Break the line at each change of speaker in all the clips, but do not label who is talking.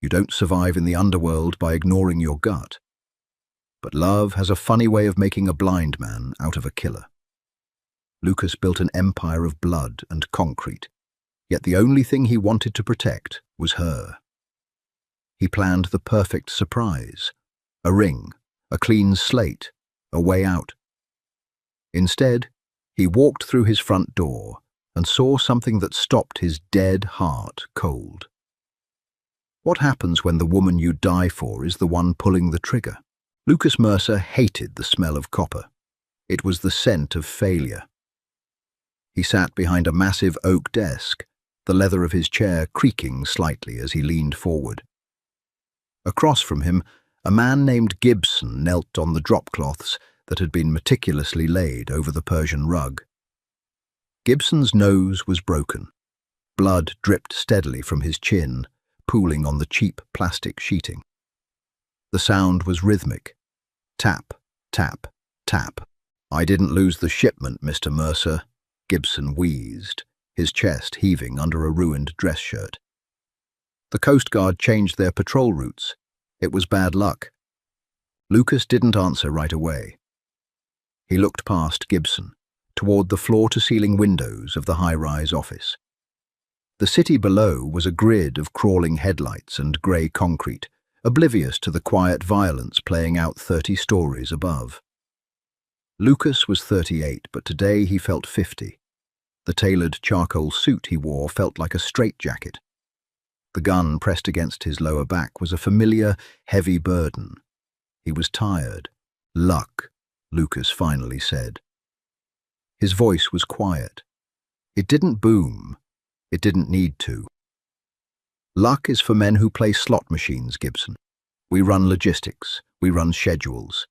You don't survive in the underworld by ignoring your gut. But love has a funny way of making a blind man out of a killer. Lucas built an empire of blood and concrete, yet the only thing he wanted to protect was her. He planned the perfect surprise, a ring, a clean slate, a way out. Instead, he walked through his front door and saw something that stopped his dead heart cold. What happens when the woman you die for is the one pulling the trigger? Lucas Mercer hated the smell of copper. It was the scent of failure. He sat behind a massive oak desk, the leather of his chair creaking slightly as he leaned forward. Across from him, a man named Gibson knelt on the dropcloths that had been meticulously laid over the Persian rug. Gibson's nose was broken. Blood dripped steadily from his chin, pooling on the cheap plastic sheeting. The sound was rhythmic. Tap, tap, tap. "I didn't lose the shipment, Mr. Mercer," Gibson wheezed, his chest heaving under a ruined dress shirt. "The Coast Guard changed their patrol routes. It was bad luck." Lucas didn't answer right away. He looked past Gibson, toward the floor-to-ceiling windows of the high-rise office. The city below was a grid of crawling headlights and grey concrete, oblivious to the quiet violence playing out 30 stories above. Lucas was 38, but today he felt 50. The tailored charcoal suit he wore felt like a straitjacket. The gun pressed against his lower back was a familiar, heavy burden. He was tired. "Luck," Lucas finally said. His voice was quiet. It didn't boom. It didn't need to. "Luck is for men who play slot machines, Gibson. We run logistics. We run schedules.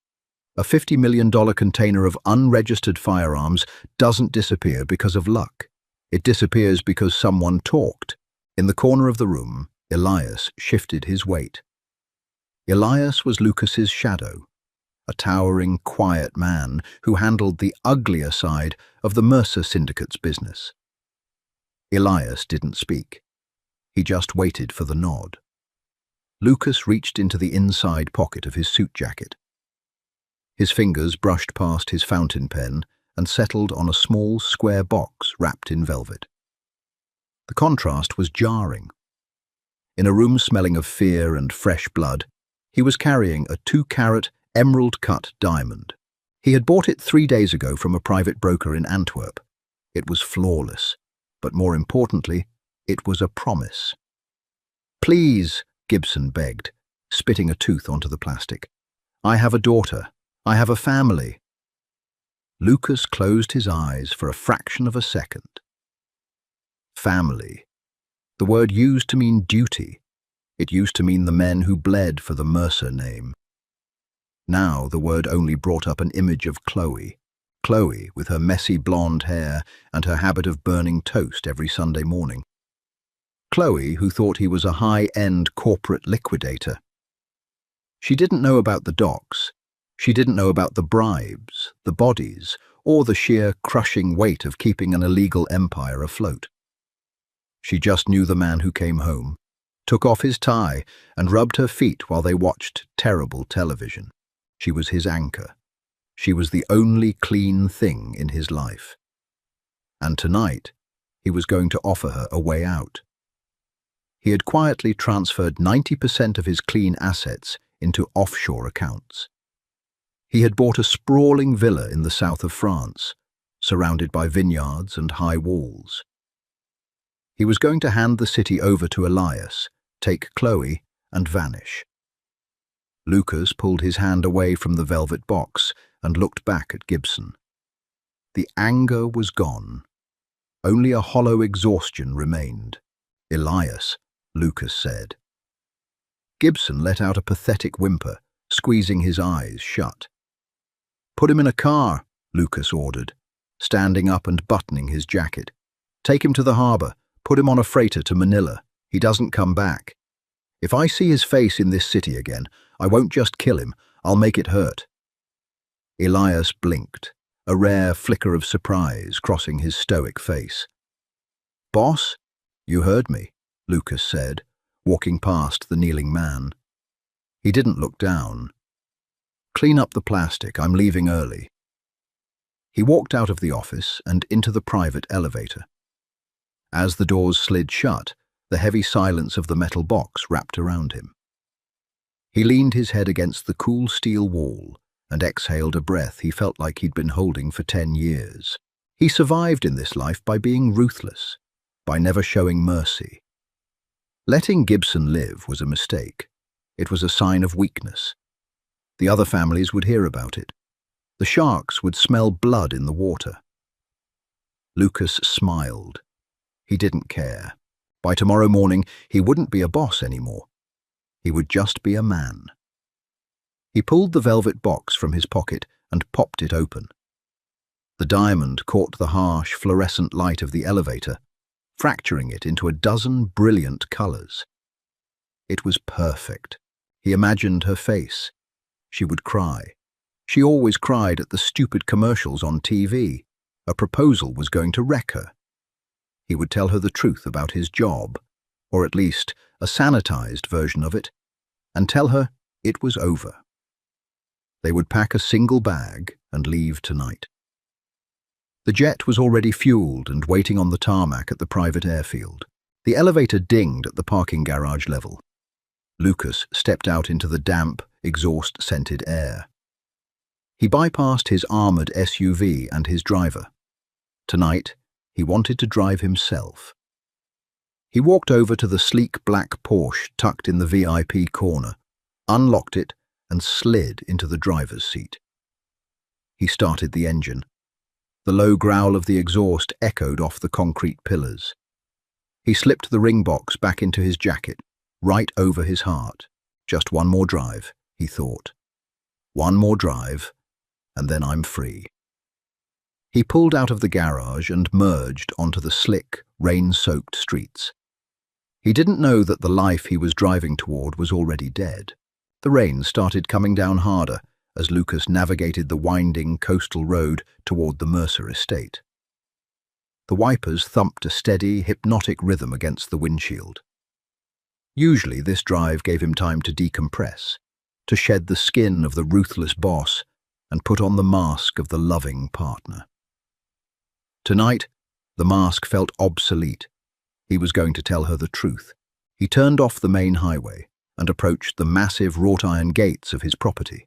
A $50 million container of unregistered firearms doesn't disappear because of luck. It disappears because someone talked." In the corner of the room, Elias shifted his weight. Elias was Lucas's shadow, a towering, quiet man who handled the uglier side of the Mercer Syndicate's business. Elias didn't speak. He just waited for the nod. Lucas reached into the inside pocket of his suit jacket. His fingers brushed past his fountain pen and settled on a small square box wrapped in velvet. The contrast was jarring. In a room smelling of fear and fresh blood, he was carrying a 2-carat emerald-cut diamond. He had bought it 3 days ago from a private broker in Antwerp. It was flawless, but more importantly, it was a promise. "Please," Gibson begged, spitting a tooth onto the plastic. "I have a daughter. I have a family." Lucas closed his eyes for a fraction of a second. Family. The word used to mean duty. It used to mean the men who bled for the Mercer name. Now the word only brought up an image of Chloe. Chloe, with her messy blonde hair and her habit of burning toast every Sunday morning. Chloe, who thought he was a high-end corporate liquidator. She didn't know about the docks. She didn't know about the bribes, the bodies, or the sheer crushing weight of keeping an illegal empire afloat. She just knew the man who came home, took off his tie, and rubbed her feet while they watched terrible television. She was his anchor. She was the only clean thing in his life. And tonight, he was going to offer her a way out. He had quietly transferred 90% of his clean assets into offshore accounts. He had bought a sprawling villa in the south of France, surrounded by vineyards and high walls. He was going to hand the city over to Elias, take Chloe, and vanish. Lucas pulled his hand away from the velvet box and looked back at Gibson. The anger was gone. Only a hollow exhaustion remained. "Elias," Lucas said. Gibson let out a pathetic whimper, squeezing his eyes shut. "Put him in a car," Lucas ordered, standing up and buttoning his jacket. "Take him to the harbour. Put him on a freighter to Manila. He doesn't come back. If I see his face in this city again, I won't just kill him, I'll make it hurt." Elias blinked, a rare flicker of surprise crossing his stoic face. "Boss, you heard me," Lucas said, walking past the kneeling man. He didn't look down. "Clean up the plastic, I'm leaving early." He walked out of the office and into the private elevator. As the doors slid shut, the heavy silence of the metal box wrapped around him. He leaned his head against the cool steel wall and exhaled a breath he felt like he'd been holding for 10 years. He survived in this life by being ruthless, by never showing mercy. Letting Gibson live was a mistake. It was a sign of weakness. The other families would hear about it. The sharks would smell blood in the water. Lucas smiled. He didn't care. By tomorrow morning, he wouldn't be a boss anymore. He would just be a man. He pulled the velvet box from his pocket and popped it open. The diamond caught the harsh, fluorescent light of the elevator, fracturing it into a dozen brilliant colors. It was perfect. He imagined her face. She would cry. She always cried at the stupid commercials on TV. A proposal was going to wreck her. He would tell her the truth about his job, or at least a sanitized version of it, and tell her it was over. They would pack a single bag and leave tonight. The jet was already fueled and waiting on the tarmac at the private airfield. The elevator dinged at the parking garage level. Lucas stepped out into the damp, exhaust-scented air. He bypassed his armored SUV and his driver. Tonight, he wanted to drive himself. He walked over to the sleek black Porsche tucked in the VIP corner, unlocked it, and slid into the driver's seat. He started the engine. The low growl of the exhaust echoed off the concrete pillars. He slipped the ring box back into his jacket, right over his heart. Just one more drive, he thought. One more drive, and then I'm free. He pulled out of the garage and merged onto the slick, rain-soaked streets. He didn't know that the life he was driving toward was already dead. The rain started coming down harder as Lucas navigated the winding coastal road toward the Mercer estate. The wipers thumped a steady, hypnotic rhythm against the windshield. Usually this drive gave him time to decompress, to shed the skin of the ruthless boss and put on the mask of the loving partner. Tonight, the mask felt obsolete. He was going to tell her the truth. He turned off the main highway and approached the massive wrought-iron gates of his property.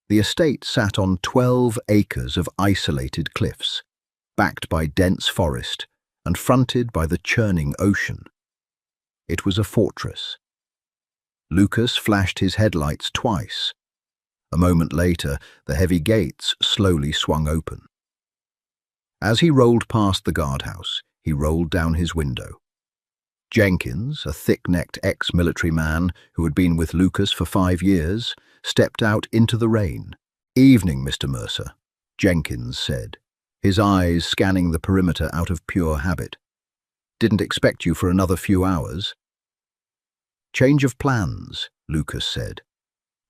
The estate sat on 12 acres of isolated cliffs, backed by dense forest and fronted by the churning ocean. It was a fortress. Lucas flashed his headlights twice. A moment later, the heavy gates slowly swung open. As he rolled past the guardhouse, he rolled down his window. Jenkins, a thick-necked ex-military man who had been with Lucas for 5 years, stepped out into the rain. "Evening, Mr. Mercer," Jenkins said, his eyes scanning the perimeter out of pure habit. "Didn't expect you for another few hours." "Change of plans," Lucas said.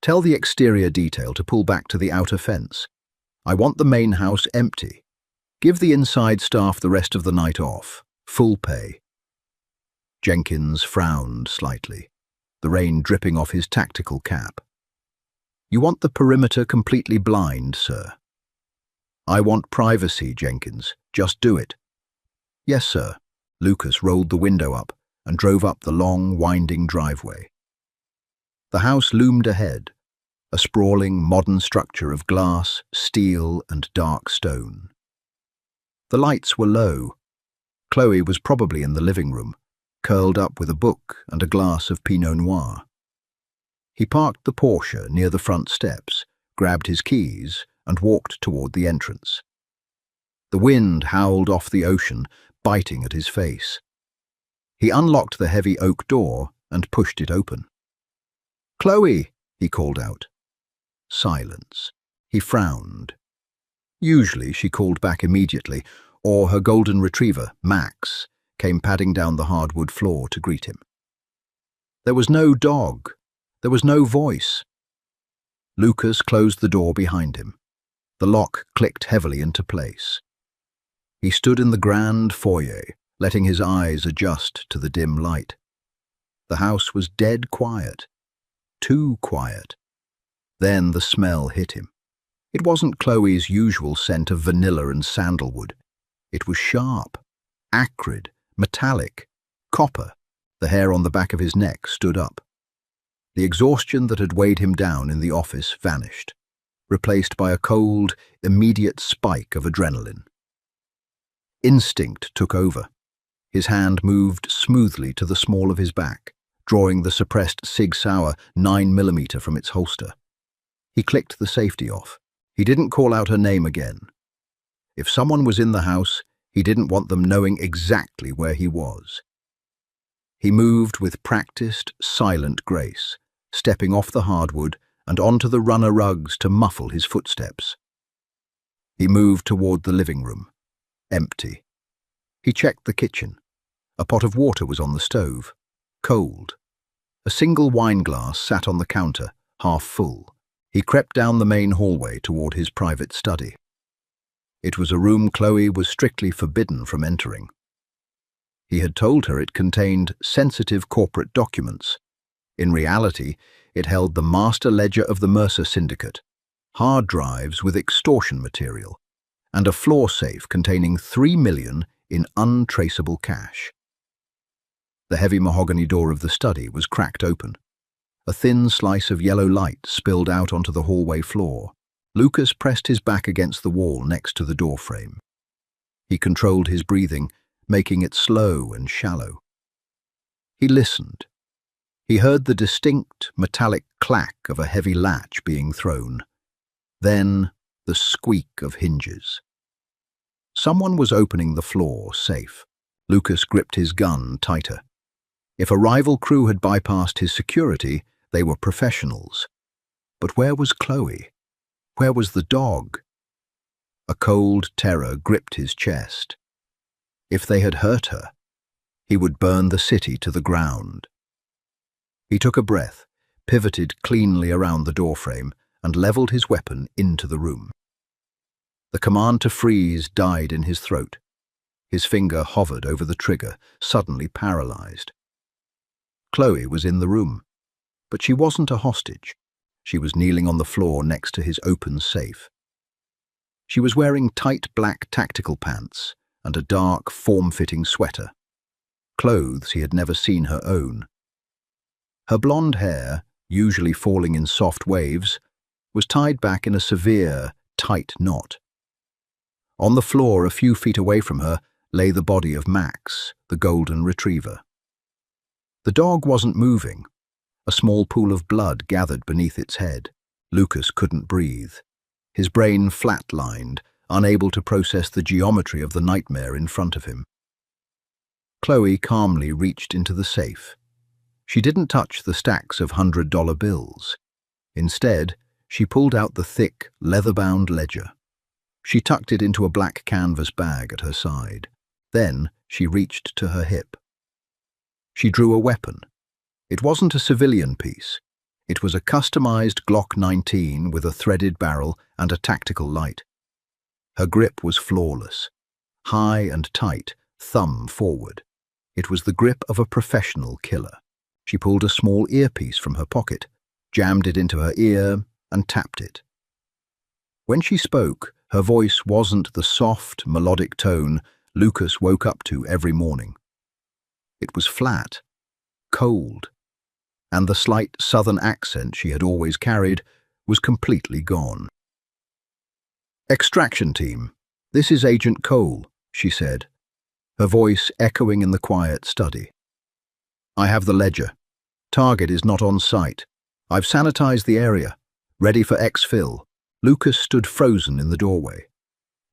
"Tell the exterior detail to pull back to the outer fence. I want the main house empty. Give the inside staff the rest of the night off. Full pay." Jenkins frowned slightly, the rain dripping off his tactical cap. "You want the perimeter completely blind, sir?" "I want privacy, Jenkins. Just do it." "Yes, sir." Lucas rolled the window up and drove up the long, winding driveway. The house loomed ahead, a sprawling, modern structure of glass, steel, and dark stone. The lights were low. Chloe was probably in the living room, curled up with a book and a glass of Pinot Noir. He parked the Porsche near the front steps, grabbed his keys, and walked toward the entrance. The wind howled off the ocean, biting at his face. He unlocked the heavy oak door and pushed it open. "Chloe!" he called out. Silence. He frowned. Usually she called back immediately, or her golden retriever, Max, came padding down the hardwood floor to greet him. There was no dog. There was no voice. Lucas closed the door behind him. The lock clicked heavily into place. He stood in the grand foyer, letting his eyes adjust to the dim light. The house was dead quiet. Too quiet. Then the smell hit him. It wasn't Chloe's usual scent of vanilla and sandalwood. It was sharp, acrid, metallic, copper. The hair on the back of his neck stood up. The exhaustion that had weighed him down in the office vanished, replaced by a cold, immediate spike of adrenaline. Instinct took over. His hand moved smoothly to the small of his back, drawing the suppressed Sig Sauer 9mm from its holster. He clicked the safety off. He didn't call out her name again. If someone was in the house, he didn't want them knowing exactly where he was. He moved with practiced, silent grace, stepping off the hardwood and onto the runner rugs to muffle his footsteps. He moved toward the living room. Empty. He checked the kitchen. A pot of water was on the stove. Cold. A single wine glass sat on the counter, half full. He crept down the main hallway toward his private study. It was a room Chloe was strictly forbidden from entering. He had told her it contained sensitive corporate documents. In reality, it held the master ledger of the Mercer Syndicate, hard drives with extortion material, and a floor safe containing $3 million in untraceable cash. The heavy mahogany door of the study was cracked open. A thin slice of yellow light spilled out onto the hallway floor. Lucas pressed his back against the wall next to the doorframe. He controlled his breathing, making it slow and shallow. He listened. He heard the distinct, metallic clack of a heavy latch being thrown. Then the squeak of hinges. Someone was opening the floor safe. Lucas gripped his gun tighter. If a rival crew had bypassed his security, they were professionals. But where was Chloe? Where was the dog? A cold terror gripped his chest. If they had hurt her, he would burn the city to the ground. He took a breath, pivoted cleanly around the doorframe, and leveled his weapon into the room. The command to freeze died in his throat. His finger hovered over the trigger, suddenly paralyzed. Chloe was in the room, but she wasn't a hostage. She was kneeling on the floor next to his open safe. She was wearing tight black tactical pants and a dark, form-fitting sweater, clothes he had never seen her own. Her blonde hair, usually falling in soft waves, was tied back in a severe, tight knot. On the floor a few feet away from her lay the body of Max, the golden retriever. The dog wasn't moving. A small pool of blood gathered beneath its head. Lucas couldn't breathe. His brain flatlined, unable to process the geometry of the nightmare in front of him. Chloe calmly reached into the safe. She didn't touch the stacks of $100 bills. Instead, she pulled out the thick, leather-bound ledger. She tucked it into a black canvas bag at her side. Then she reached to her hip. She drew a weapon. It wasn't a civilian piece. It was a customized Glock 19 with a threaded barrel and a tactical light. Her grip was flawless. High and tight, thumb forward. It was the grip of a professional killer. She pulled a small earpiece from her pocket, jammed it into her ear, and tapped it. When she spoke, her voice wasn't the soft, melodic tone Lucas woke up to every morning. It was flat, cold, and the slight southern accent she had always carried was completely gone. "Extraction team, this is Agent Cole," she said, her voice echoing in the quiet study. "I have the ledger. Target is not on site. I've sanitized the area, ready for exfil." Lucas stood frozen in the doorway.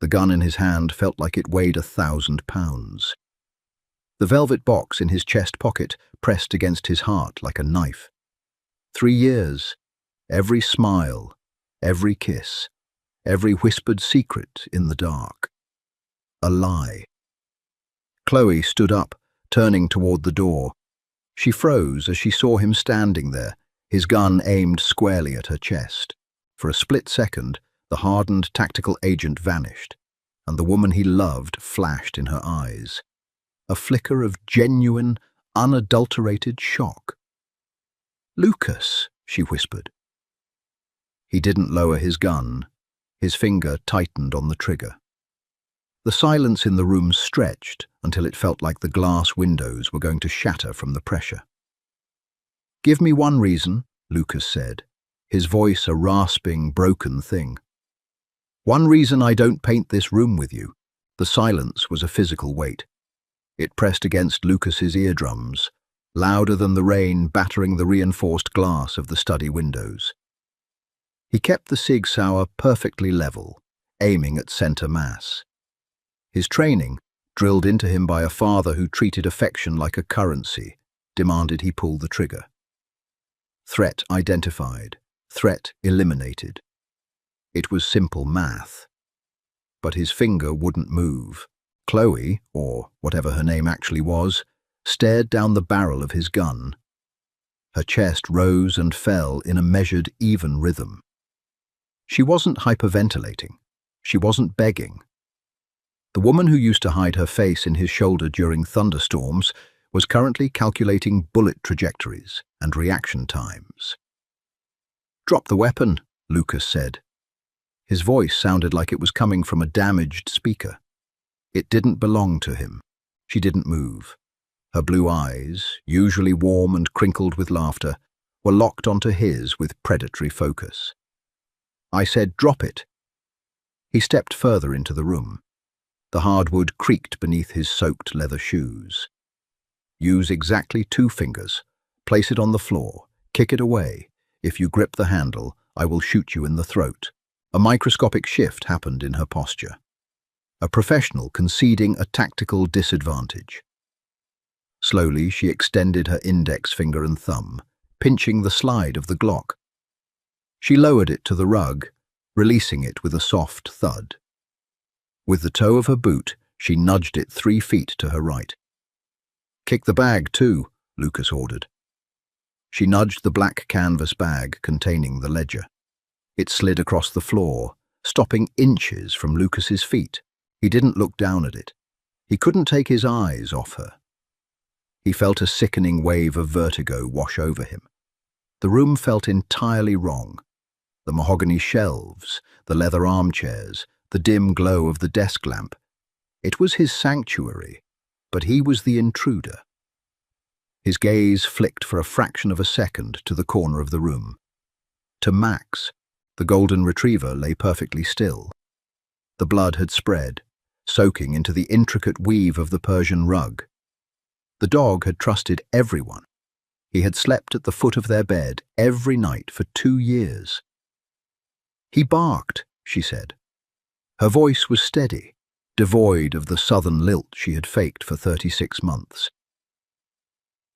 The gun in his hand felt like it weighed 1,000 pounds. The velvet box in his chest pocket pressed against his heart like a knife. 3 years, every smile, every kiss, every whispered secret in the dark. A lie. Chloe stood up, turning toward the door. She froze as she saw him standing there, his gun aimed squarely at her chest. For a split second, the hardened tactical agent vanished, and the woman he loved flashed in her eyes. A flicker of genuine, unadulterated shock. "Lucas," she whispered. He didn't lower his gun. His finger tightened on the trigger. The silence in the room stretched until it felt like the glass windows were going to shatter from the pressure. "Give me one reason," Lucas said, his voice a rasping, broken thing. "One reason I don't paint this room with you." The silence was a physical weight. It pressed against Lucas's eardrums, louder than the rain battering the reinforced glass of the study windows. He kept the Sig Sauer perfectly level, aiming at center mass. His training, drilled into him by a father who treated affection like a currency, demanded he pull the trigger. Threat identified, threat eliminated. It was simple math. But his finger wouldn't move. Chloe, or whatever her name actually was, stared down the barrel of his gun. Her chest rose and fell in a measured, even rhythm. She wasn't hyperventilating. She wasn't begging. The woman who used to hide her face in his shoulder during thunderstorms was currently calculating bullet trajectories and reaction times. "Drop the weapon," Lucas said. His voice sounded like it was coming from a damaged speaker. It didn't belong to him. She didn't move. Her blue eyes, usually warm and crinkled with laughter, were locked onto his with predatory focus. "I said, drop it." He stepped further into the room. The hardwood creaked beneath his soaked leather shoes. "Use exactly 2 fingers. Place it on the floor. Kick it away. If you grip the handle, I will shoot you in the throat." A microscopic shift happened in her posture. A professional conceding a tactical disadvantage. Slowly, she extended her index finger and thumb, pinching the slide of the Glock. She lowered it to the rug, releasing it with a soft thud. With the toe of her boot, she nudged it 3 feet to her right. "Kick the bag, too," Lucas ordered. She nudged the black canvas bag containing the ledger. It slid across the floor, stopping inches from Lucas's feet. He didn't look down at it. He couldn't take his eyes off her. He felt a sickening wave of vertigo wash over him. The room felt entirely wrong. The mahogany shelves, the leather armchairs, the dim glow of the desk lamp. It was his sanctuary, but he was the intruder. His gaze flicked for a fraction of a second to the corner of the room. To Max, the golden retriever lay perfectly still. The blood had spread, soaking into the intricate weave of the Persian rug. The dog had trusted everyone. He had slept at the foot of their bed every night for 2 years. "He barked," she said. Her voice was steady, devoid of the southern lilt she had faked for 36 months.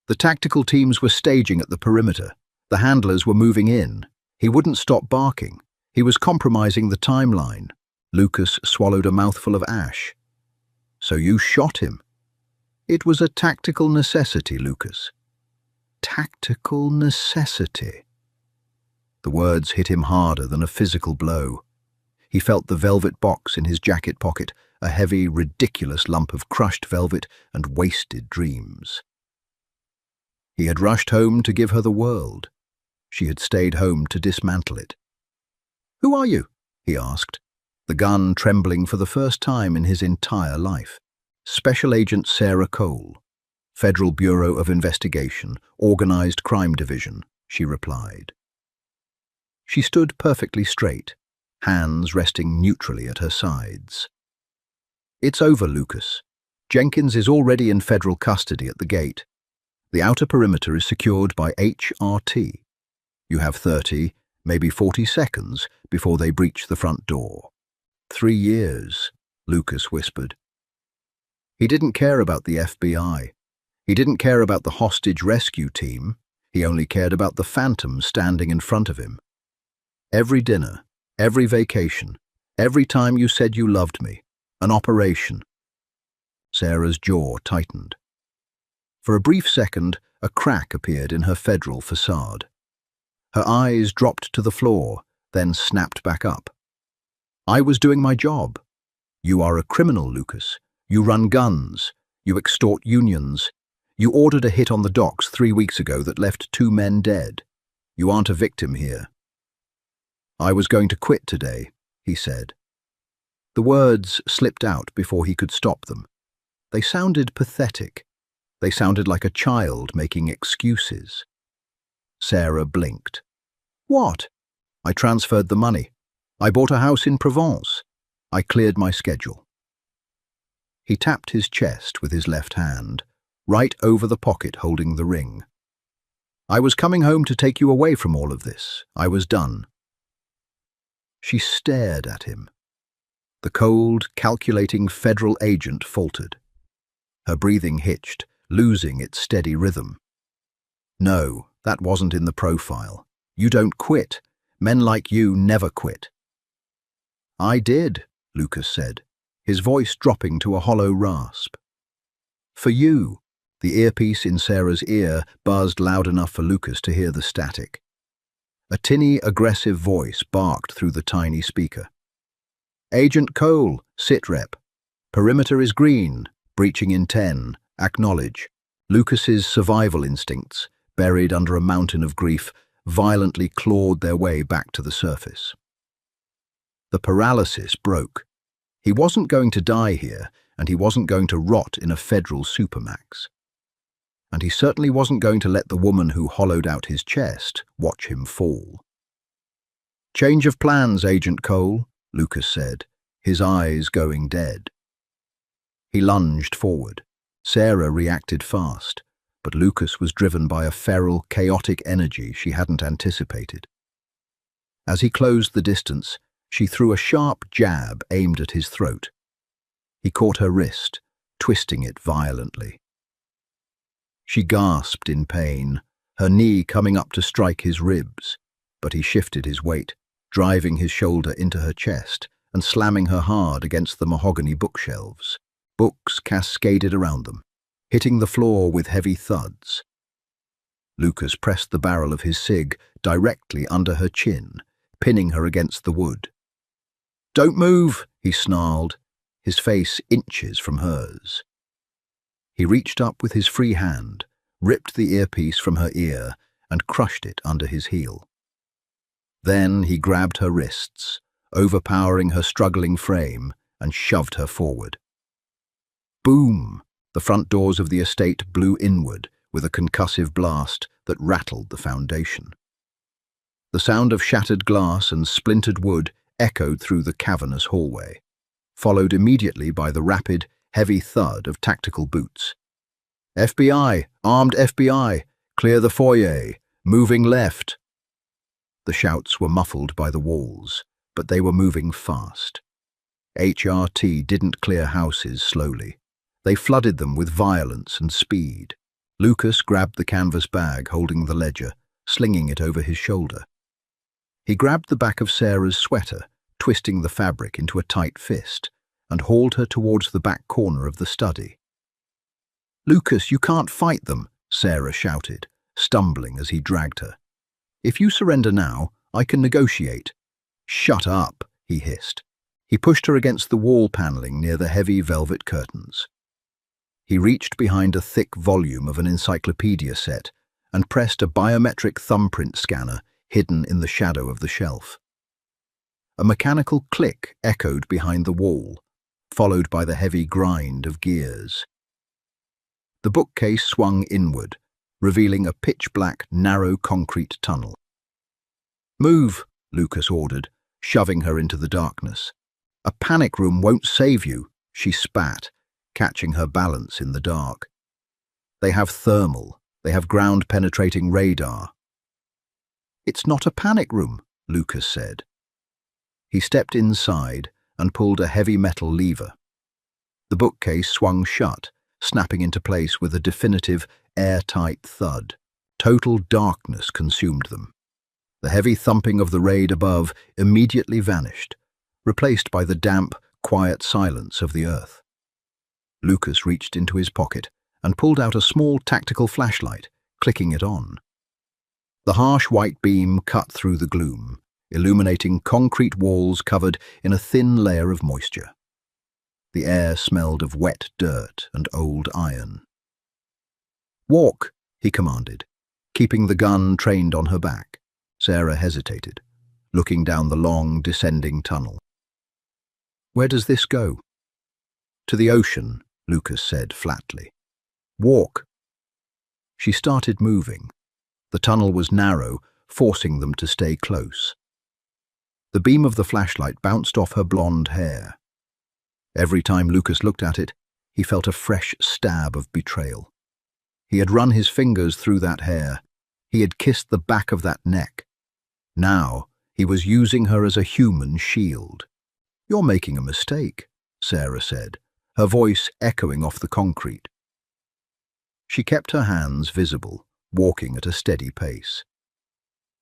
The tactical teams were staging at the perimeter. The handlers were moving in. He wouldn't stop barking. He was compromising the timeline. Lucas swallowed a mouthful of ash. "So you shot him?" "It was a tactical necessity, Lucas." Tactical necessity. The words hit him harder than a physical blow. He felt the velvet box in his jacket pocket, a heavy, ridiculous lump of crushed velvet and wasted dreams. He had rushed home to give her the world. She had stayed home to dismantle it. "Who are you?" he asked, the gun trembling for the first time in his entire life. "Special Agent Sarah Cole, Federal Bureau of Investigation, Organized Crime Division," she replied. She stood perfectly straight, hands resting neutrally at her sides. "It's over, Lucas. Jenkins is already in federal custody at the gate. The outer perimeter is secured by HRT. You have 30, maybe 40 seconds before they breach the front door." 3 years, Lucas whispered. He didn't care about the FBI. He didn't care about the hostage rescue team. He only cared about the phantom standing in front of him. Every dinner, every vacation, every time you said you loved me, an operation. Sarah's jaw tightened. For a brief second, a crack appeared in her federal facade. Her eyes dropped to the floor, then snapped back up. "I was doing my job. You are a criminal, Lucas. You run guns. You extort unions. You ordered a hit on the docks 3 weeks ago that left 2 men dead. You aren't a victim here. I was going to quit today, he said. The words slipped out before he could stop them. They sounded pathetic. They sounded like a child making excuses. Sarah blinked. What? I transferred the money. I bought a house in Provence. I cleared my schedule. He tapped his chest with his left hand, right over the pocket holding the ring. I was coming home to take you away from all of this. I was done. She stared at him. The cold, calculating federal agent faltered. Her breathing hitched, losing its steady rhythm. No, that wasn't in the profile. You don't quit. Men like you never quit. I did, Lucas said, his voice dropping to a hollow rasp. For you. The earpiece in Sarah's ear buzzed loud enough for Lucas to hear the static. A tinny, aggressive voice barked through the tiny speaker. Agent Cole, sitrep. Perimeter is green, breaching in 10, acknowledge. Lucas's survival instincts, buried under a mountain of grief, violently clawed their way back to the surface. The paralysis broke. He wasn't going to die here, and he wasn't going to rot in a federal supermax. And he certainly wasn't going to let the woman who hollowed out his chest watch him fall. Change of plans, Agent Cole, Lucas said, his eyes going dead. He lunged forward. Sarah reacted fast, but Lucas was driven by a feral, chaotic energy she hadn't anticipated. As he closed the distance, she threw a sharp jab aimed at his throat. He caught her wrist, twisting it violently. She gasped in pain, her knee coming up to strike his ribs, but he shifted his weight, driving his shoulder into her chest and slamming her hard against the mahogany bookshelves. Books cascaded around them, hitting the floor with heavy thuds. Lucas pressed the barrel of his cig directly under her chin, pinning her against the wood. Don't move, he snarled, his face inches from hers. He reached up with his free hand, ripped the earpiece from her ear, and crushed it under his heel. Then he grabbed her wrists, overpowering her struggling frame, and shoved her forward. Boom! The front doors of the estate blew inward with a concussive blast that rattled the foundation. The sound of shattered glass and splintered wood echoed through the cavernous hallway, followed immediately by the rapid, heavy thud of tactical boots. FBI! Armed FBI! Clear the foyer! Moving left! The shouts were muffled by the walls, but they were moving fast. HRT didn't clear houses slowly. They flooded them with violence and speed. Lucas grabbed the canvas bag holding the ledger, slinging it over his shoulder. He grabbed the back of Sarah's sweater, twisting the fabric into a tight fist, and hauled her towards the back corner of the study. Lucas, you can't fight them, Sarah shouted, stumbling as he dragged her. If you surrender now, I can negotiate. Shut up, he hissed. He pushed her against the wall paneling near the heavy velvet curtains. He reached behind a thick volume of an encyclopedia set and pressed a biometric thumbprint scanner hidden in the shadow of the shelf. A mechanical click echoed behind the wall, followed by the heavy grind of gears. The bookcase swung inward, revealing a pitch-black, narrow concrete tunnel. Move, Lucas ordered, shoving her into the darkness. A panic room won't save you, she spat, catching her balance in the dark. They have thermal, they have ground-penetrating radar. It's not a panic room, Lucas said. He stepped inside and pulled a heavy metal lever. The bookcase swung shut, snapping into place with a definitive, airtight thud. Total darkness consumed them. The heavy thumping of the raid above immediately vanished, replaced by the damp, quiet silence of the earth. Lucas reached into his pocket and pulled out a small tactical flashlight, clicking it on. The harsh white beam cut through the gloom, illuminating concrete walls covered in a thin layer of moisture. The air smelled of wet dirt and old iron. "Walk," he commanded, keeping the gun trained on her back. Sarah hesitated, looking down the long, descending tunnel. "Where does this go?" "To the ocean," Lucas said flatly. "Walk." She started moving. The tunnel was narrow, forcing them to stay close. The beam of the flashlight bounced off her blonde hair. Every time Lucas looked at it, he felt a fresh stab of betrayal. He had run his fingers through that hair. He had kissed the back of that neck. Now, he was using her as a human shield. "You're making a mistake," Sarah said, her voice echoing off the concrete. She kept her hands visible, walking at a steady pace.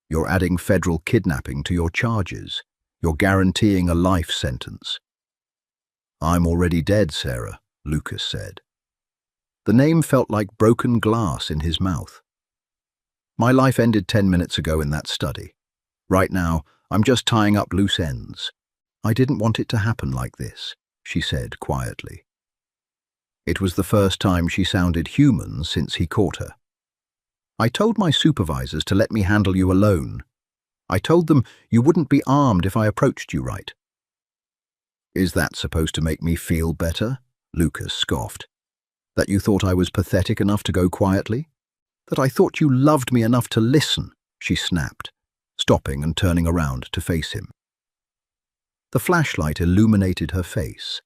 "You're adding federal kidnapping to your charges. You're guaranteeing a life sentence." "I'm already dead, Sarah," Lucas said. The name felt like broken glass in his mouth. "My life ended 10 minutes ago in that study. Right now, I'm just tying up loose ends. I didn't want it to happen like this," she said quietly. It was the first time she sounded human since he caught her. "I told my supervisors to let me handle you alone. I told them you wouldn't be armed if I approached you right." "Is that supposed to make me feel better?" Lucas scoffed. "That you thought I was pathetic enough to go quietly? That I thought you loved me enough to listen?" she snapped, stopping and turning around to face him. The flashlight illuminated her face.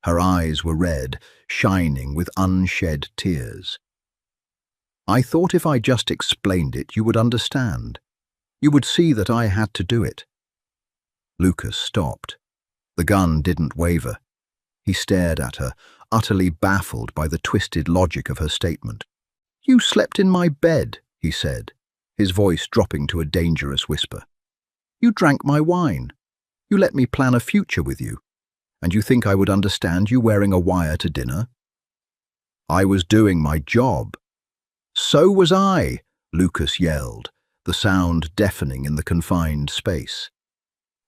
Her eyes were red, shining with unshed tears. "I thought if I just explained it, you would understand. You would see that I had to do it." Lucas stopped. The gun didn't waver. He stared at her, utterly baffled by the twisted logic of her statement. "You slept in my bed," he said, his voice dropping to a dangerous whisper. "You drank my wine. You let me plan a future with you. And you think I would understand you wearing a wire to dinner?" "I was doing my job." "So was I," Lucas yelled, the sound deafening in the confined space.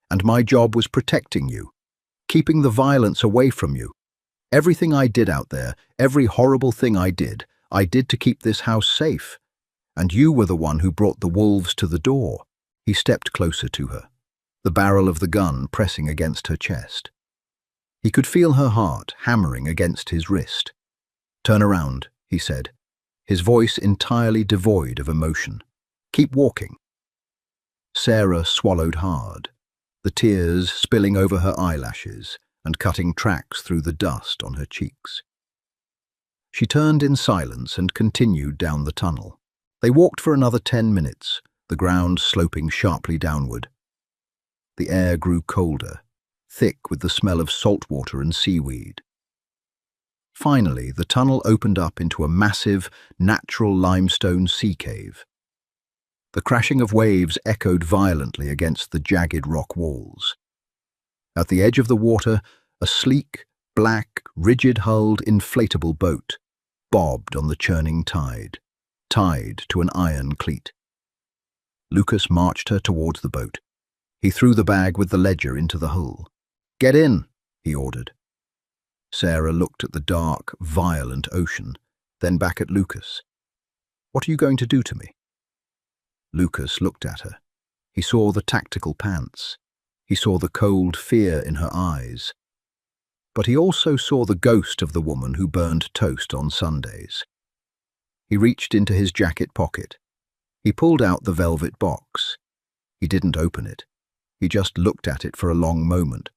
"And my job was protecting you, keeping the violence away from you. Everything I did out there, every horrible thing I did to keep this house safe. And you were the one who brought the wolves to the door." He stepped closer to her, the barrel of the gun pressing against her chest. He could feel her heart hammering against his wrist. "Turn around," he said, his voice entirely devoid of emotion. "Keep walking." Sarah swallowed hard, the tears spilling over her eyelashes and cutting tracks through the dust on her cheeks. She turned in silence and continued down the tunnel. They walked for another 10 minutes, the ground sloping sharply downward. The air grew colder, thick with the smell of salt water and seaweed. Finally, the tunnel opened up into a massive, natural limestone sea cave. The crashing of waves echoed violently against the jagged rock walls. At the edge of the water, a sleek, black, rigid-hulled inflatable boat bobbed on the churning tide, tied to an iron cleat. Lucas marched her towards the boat. He threw the bag with the ledger into the hull. "Get in," he ordered. Sarah looked at the dark, violent ocean, then back at Lucas. "What are you going to do to me?" Lucas looked at her. He saw the tactical pants. He saw the cold fear in her eyes. But he also saw the ghost of the woman who burned toast on Sundays. He reached into his jacket pocket. He pulled out the velvet box. He didn't open it. He just looked at it for a long moment,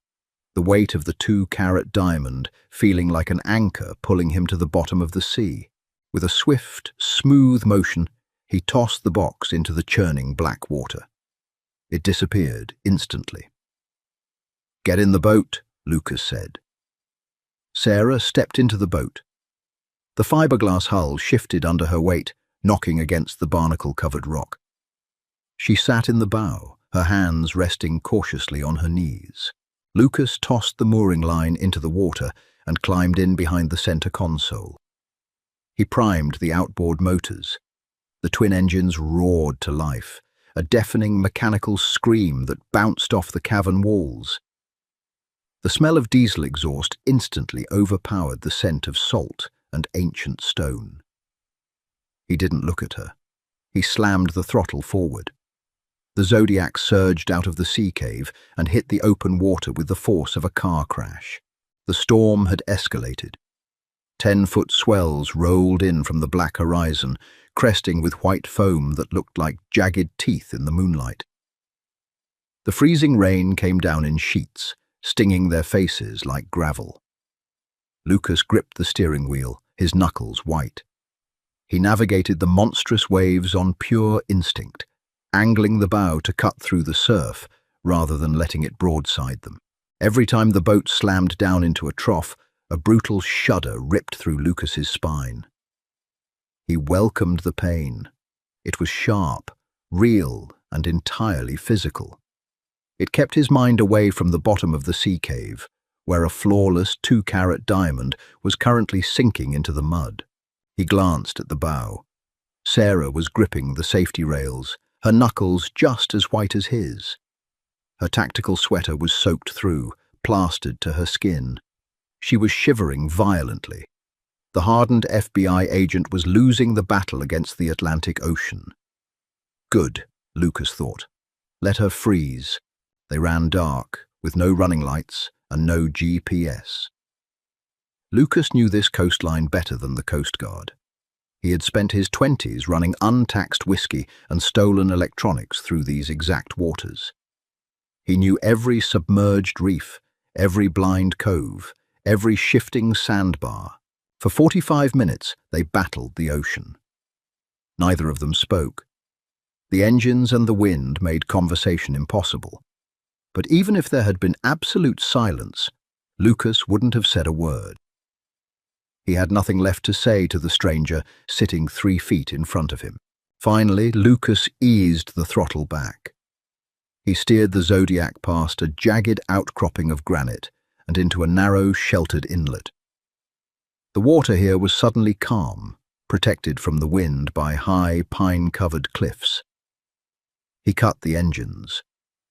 the weight of the 2-carat diamond feeling like an anchor pulling him to the bottom of the sea. With a swift, smooth motion, he tossed the box into the churning black water. It disappeared instantly. "Get in the boat," Lucas said. Sarah stepped into the boat. The fiberglass hull shifted under her weight, knocking against the barnacle-covered rock. She sat in the bow, her hands resting cautiously on her knees. Lucas tossed the mooring line into the water and climbed in behind the center console. He primed the outboard motors. The twin engines roared to life, a deafening mechanical scream that bounced off the cavern walls. The smell of diesel exhaust instantly overpowered the scent of salt and ancient stone. He didn't look at her. He slammed the throttle forward. The Zodiac surged out of the sea cave and hit the open water with the force of a car crash. The storm had escalated. 10-foot swells rolled in from the black horizon, cresting with white foam that looked like jagged teeth in the moonlight. The freezing rain came down in sheets, stinging their faces like gravel. Lucas gripped the steering wheel, his knuckles white. He navigated the monstrous waves on pure instinct, angling the bow to cut through the surf rather than letting it broadside them. Every time the boat slammed down into a trough, a brutal shudder ripped through Lucas's spine. He welcomed the pain. It was sharp, real, and entirely physical. It kept his mind away from the bottom of the sea cave, where a flawless 2-carat diamond was currently sinking into the mud. He glanced at the bow. Sarah was gripping the safety rails, her knuckles just as white as his. Her tactical sweater was soaked through, plastered to her skin. She was shivering violently. The hardened FBI agent was losing the battle against the Atlantic Ocean. Good, Lucas thought. Let her freeze. They ran dark, with no running lights and no GPS. Lucas knew this coastline better than the Coast Guard. He had spent his 20s running untaxed whiskey and stolen electronics through these exact waters. He knew every submerged reef, every blind cove, every shifting sandbar. For 45 minutes, they battled the ocean. Neither of them spoke. The engines and the wind made conversation impossible. But even if there had been absolute silence, Lucas wouldn't have said a word. He had nothing left to say to the stranger sitting 3 feet in front of him. Finally, Lucas eased the throttle back. He steered the Zodiac past a jagged outcropping of granite and into a narrow, sheltered inlet. The water here was suddenly calm, protected from the wind by high, pine-covered cliffs. He cut the engines.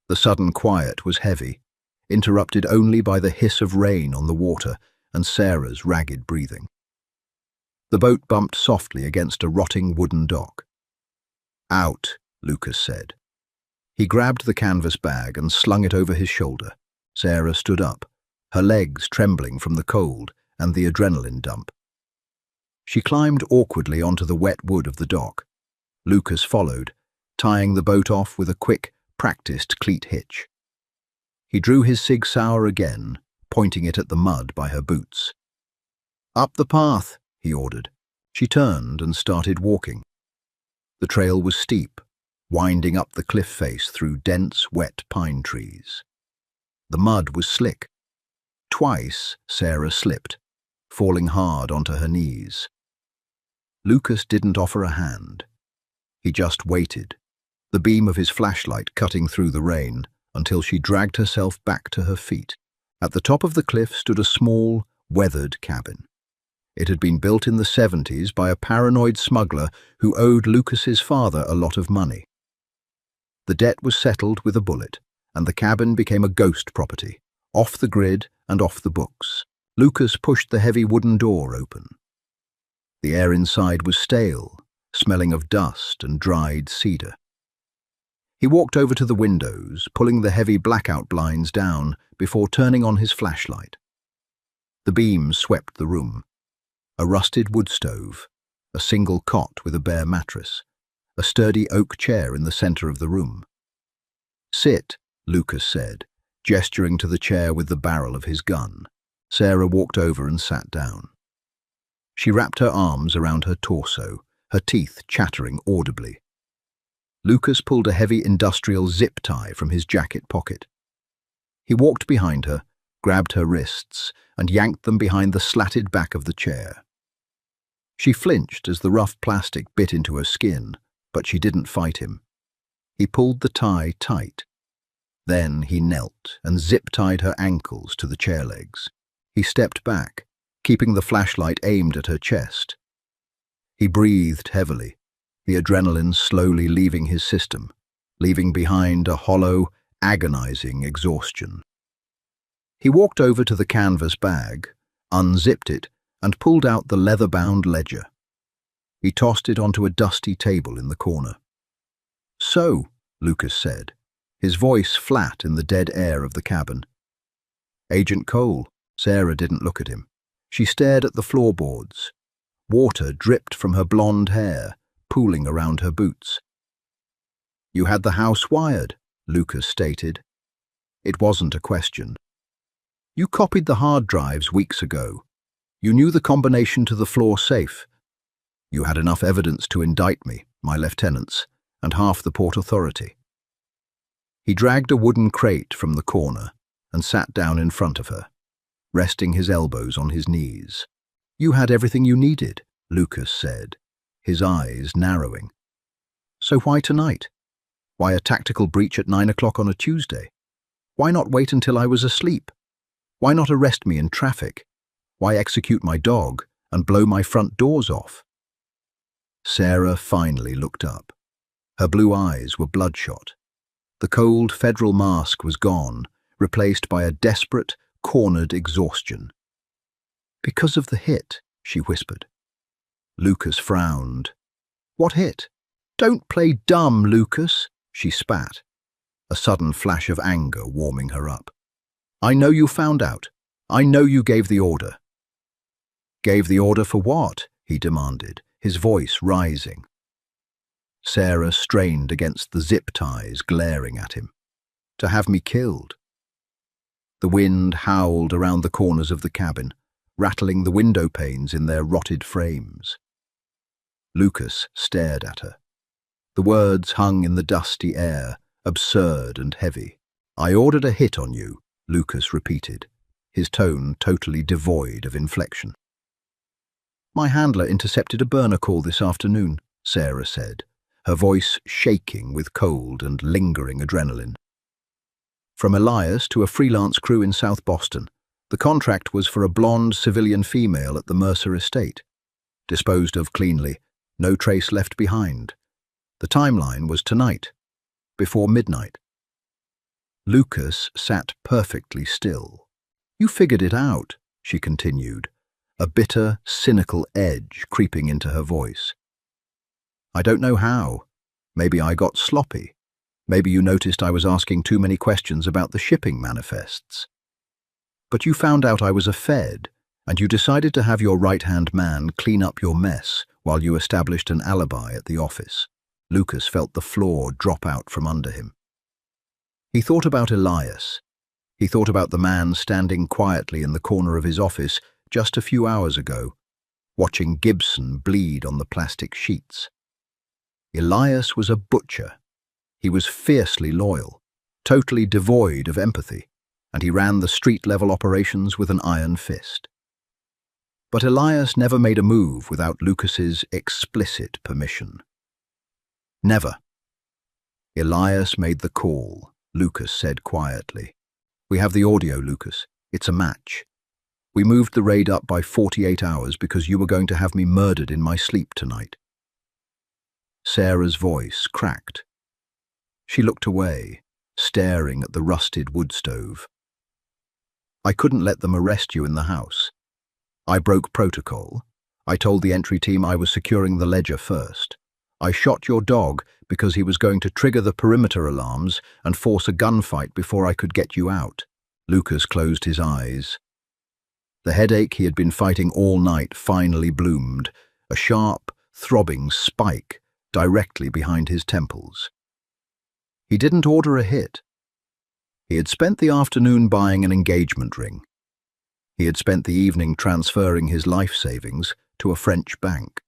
The sudden quiet was heavy, interrupted only by the hiss of rain on the water and Sarah's ragged breathing. The boat bumped softly against a rotting wooden dock. "Out," Lucas said. He grabbed the canvas bag and slung it over his shoulder. Sarah stood up, her legs trembling from the cold and the adrenaline dump. She climbed awkwardly onto the wet wood of the dock. Lucas followed, tying the boat off with a quick, practiced cleat hitch. He drew his Sig Sauer again, pointing it at the mud by her boots. "Up the path," he ordered. She turned and started walking. The trail was steep, winding up the cliff face through dense, wet pine trees. The mud was slick. Twice Sarah slipped, falling hard onto her knees. Lucas didn't offer a hand. He just waited, the beam of his flashlight cutting through the rain, until she dragged herself back to her feet. At the top of the cliff stood a small, weathered cabin. It had been built in the 70s by a paranoid smuggler who owed Lucas's father a lot of money. The debt was settled with a bullet, and the cabin became a ghost property, off the grid and off the books. Lucas pushed the heavy wooden door open. The air inside was stale, smelling of dust and dried cedar. He walked over to the windows, pulling the heavy blackout blinds down before turning on his flashlight. The beams swept the room. A rusted wood stove, a single cot with a bare mattress, a sturdy oak chair in the center of the room. "Sit," Lucas said, gesturing to the chair with the barrel of his gun. Sarah walked over and sat down. She wrapped her arms around her torso, her teeth chattering audibly. Lucas pulled a heavy industrial zip tie from his jacket pocket. He walked behind her, grabbed her wrists, and yanked them behind the slatted back of the chair. She flinched as the rough plastic bit into her skin, but she didn't fight him. He pulled the tie tight. Then he knelt and zip-tied her ankles to the chair legs. He stepped back, keeping the flashlight aimed at her chest. He breathed heavily, the adrenaline slowly leaving his system, leaving behind a hollow, agonizing exhaustion. He walked over to the canvas bag, unzipped it, and pulled out the leather-bound ledger. He tossed it onto a dusty table in the corner. "So," Lucas said, his voice flat in the dead air of the cabin. "Agent Cole." Sarah didn't look at him. She stared at the floorboards. Water dripped from her blonde hair, pooling around her boots. "You had the house wired," Lucas stated. It wasn't a question. "You copied the hard drives weeks ago. You knew the combination to the floor safe. You had enough evidence to indict me, my lieutenants, and half the Port Authority." He dragged a wooden crate from the corner and sat down in front of her, resting his elbows on his knees. "You had everything you needed," Lucas said, his eyes narrowing. "So why tonight? Why a tactical breach at 9 o'clock on a Tuesday? Why not wait until I was asleep? Why not arrest me in traffic? Why execute my dog and blow my front doors off?" Sarah finally looked up. Her blue eyes were bloodshot. The cold federal mask was gone, replaced by a desperate, cornered exhaustion. "Because of the hit," she whispered. Lucas frowned. "What hit?" "Don't play dumb, Lucas," she spat, a sudden flash of anger warming her up. "I know you found out. I know you gave the order." "Gave the order for what?" he demanded, his voice rising. Sarah strained against the zip ties glaring at him. "To have me killed." The wind howled around the corners of the cabin, rattling the window panes in their rotted frames. Lucas stared at her. The words hung in the dusty air, absurd and heavy. "I ordered a hit on you," Lucas repeated, his tone totally devoid of inflection. "My handler intercepted a burner call this afternoon," Sarah said, her voice shaking with cold and lingering adrenaline. "From Elias to a freelance crew in South Boston. The contract was for a blonde civilian female at the Mercer estate. Disposed of cleanly, no trace left behind. The timeline was tonight, before midnight." Lucas sat perfectly still. "You figured it out," she continued, a bitter, cynical edge creeping into her voice. "I don't know how. Maybe I got sloppy. Maybe you noticed I was asking too many questions about the shipping manifests. But you found out I was a Fed, and you decided to have your right-hand man clean up your mess while you established an alibi at the office." Lucas felt the floor drop out from under him. He thought about Elias. He thought about the man standing quietly in the corner of his office just a few hours ago, watching Gibson bleed on the plastic sheets. Elias was a butcher. He was fiercely loyal, totally devoid of empathy, and he ran the street-level operations with an iron fist. But Elias never made a move without Lucas's explicit permission. Never. "Elias made the call," Lucas said quietly. "We have the audio, Lucas. It's a match. We moved the raid up by 48 hours because you were going to have me murdered in my sleep tonight." Sarah's voice cracked. She looked away, staring at the rusted wood stove. "I couldn't let them arrest you in the house. I broke protocol. I told the entry team I was securing the ledger first. I shot your dog because he was going to trigger the perimeter alarms and force a gunfight before I could get you out." Lucas closed his eyes. The headache he had been fighting all night finally bloomed, a sharp, throbbing spike directly behind his temples. He didn't order a hit. He had spent the afternoon buying an engagement ring. He had spent the evening transferring his life savings to a French bank.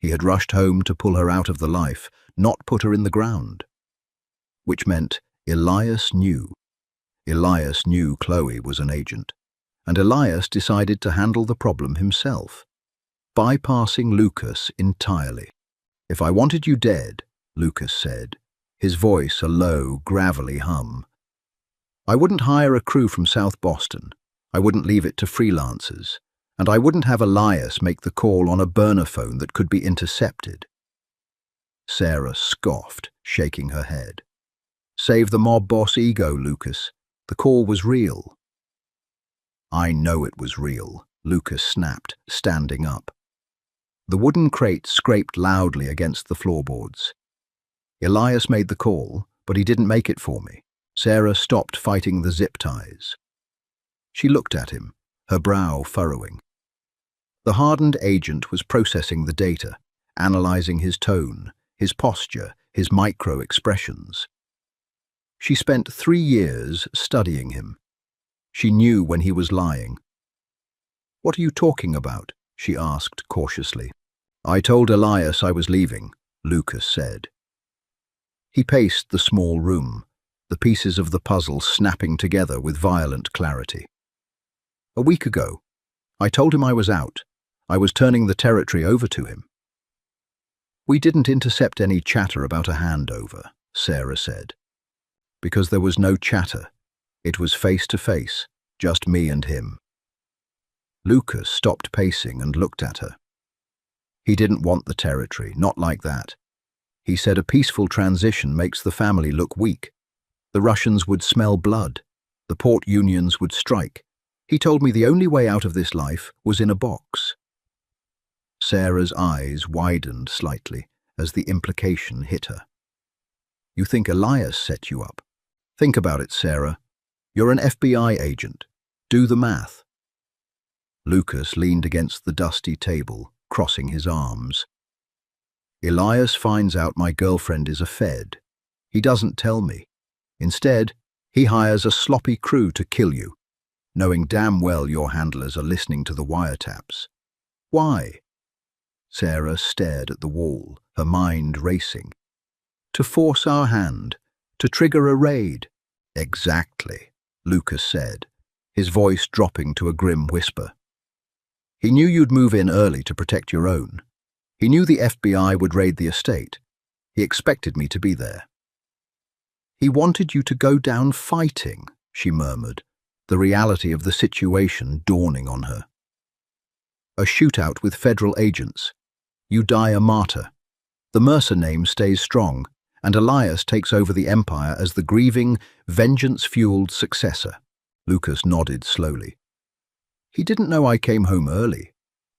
He had rushed home to pull her out of the life, not put her in the ground. Which meant Elias knew. Elias knew Chloe was an agent, and Elias decided to handle the problem himself, bypassing Lucas entirely. "If I wanted you dead," Lucas said, his voice a low, gravelly hum, "I wouldn't hire a crew from South Boston. I wouldn't leave it to freelancers. And I wouldn't have Elias make the call on a burner phone that could be intercepted." Sarah scoffed, shaking her head. "Save the mob boss ego, Lucas. The call was real." "I know it was real," Lucas snapped, standing up. The wooden crate scraped loudly against the floorboards. Elias made the call, but he didn't make it for me. Sarah stopped fighting the zip ties. She looked at him, her brow furrowing. The hardened agent was processing the data, analyzing his tone, his posture, his micro-expressions. She spent 3 years studying him. She knew when he was lying. "What are you talking about?" she asked cautiously. "I told Elias I was leaving," Lucas said. He paced the small room, the pieces of the puzzle snapping together with violent clarity. "A week ago, I told him I was out. I was turning the territory over to him." "We didn't intercept any chatter about a handover," Sarah said. "Because there was no chatter. It was face to face, just me and him." Lucas stopped pacing and looked at her. He didn't want the territory, not like that. He said a peaceful transition makes the family look weak. The Russians would smell blood. The port unions would strike. He told me the only way out of this life was in a box. Sarah's eyes widened slightly as the implication hit her. "You think Elias set you up? Think about it, Sarah. You're an FBI agent. Do the math." Lucas leaned against the dusty table, crossing his arms. "Elias finds out my girlfriend is a Fed. He doesn't tell me. Instead, he hires a sloppy crew to kill you, knowing damn well your handlers are listening to the wiretaps. Why?" Sarah stared at the wall, her mind racing. "To force our hand, to trigger a raid." "Exactly," Lucas said, his voice dropping to a grim whisper. "He knew you'd move in early to protect your own. He knew the FBI would raid the estate. He expected me to be there." "He wanted you to go down fighting," she murmured, the reality of the situation dawning on her. "A shootout with federal agents. You die a martyr. The Mercer name stays strong, and Elias takes over the empire as the grieving, vengeance-fueled successor." Lucas nodded slowly. "He didn't know I came home early.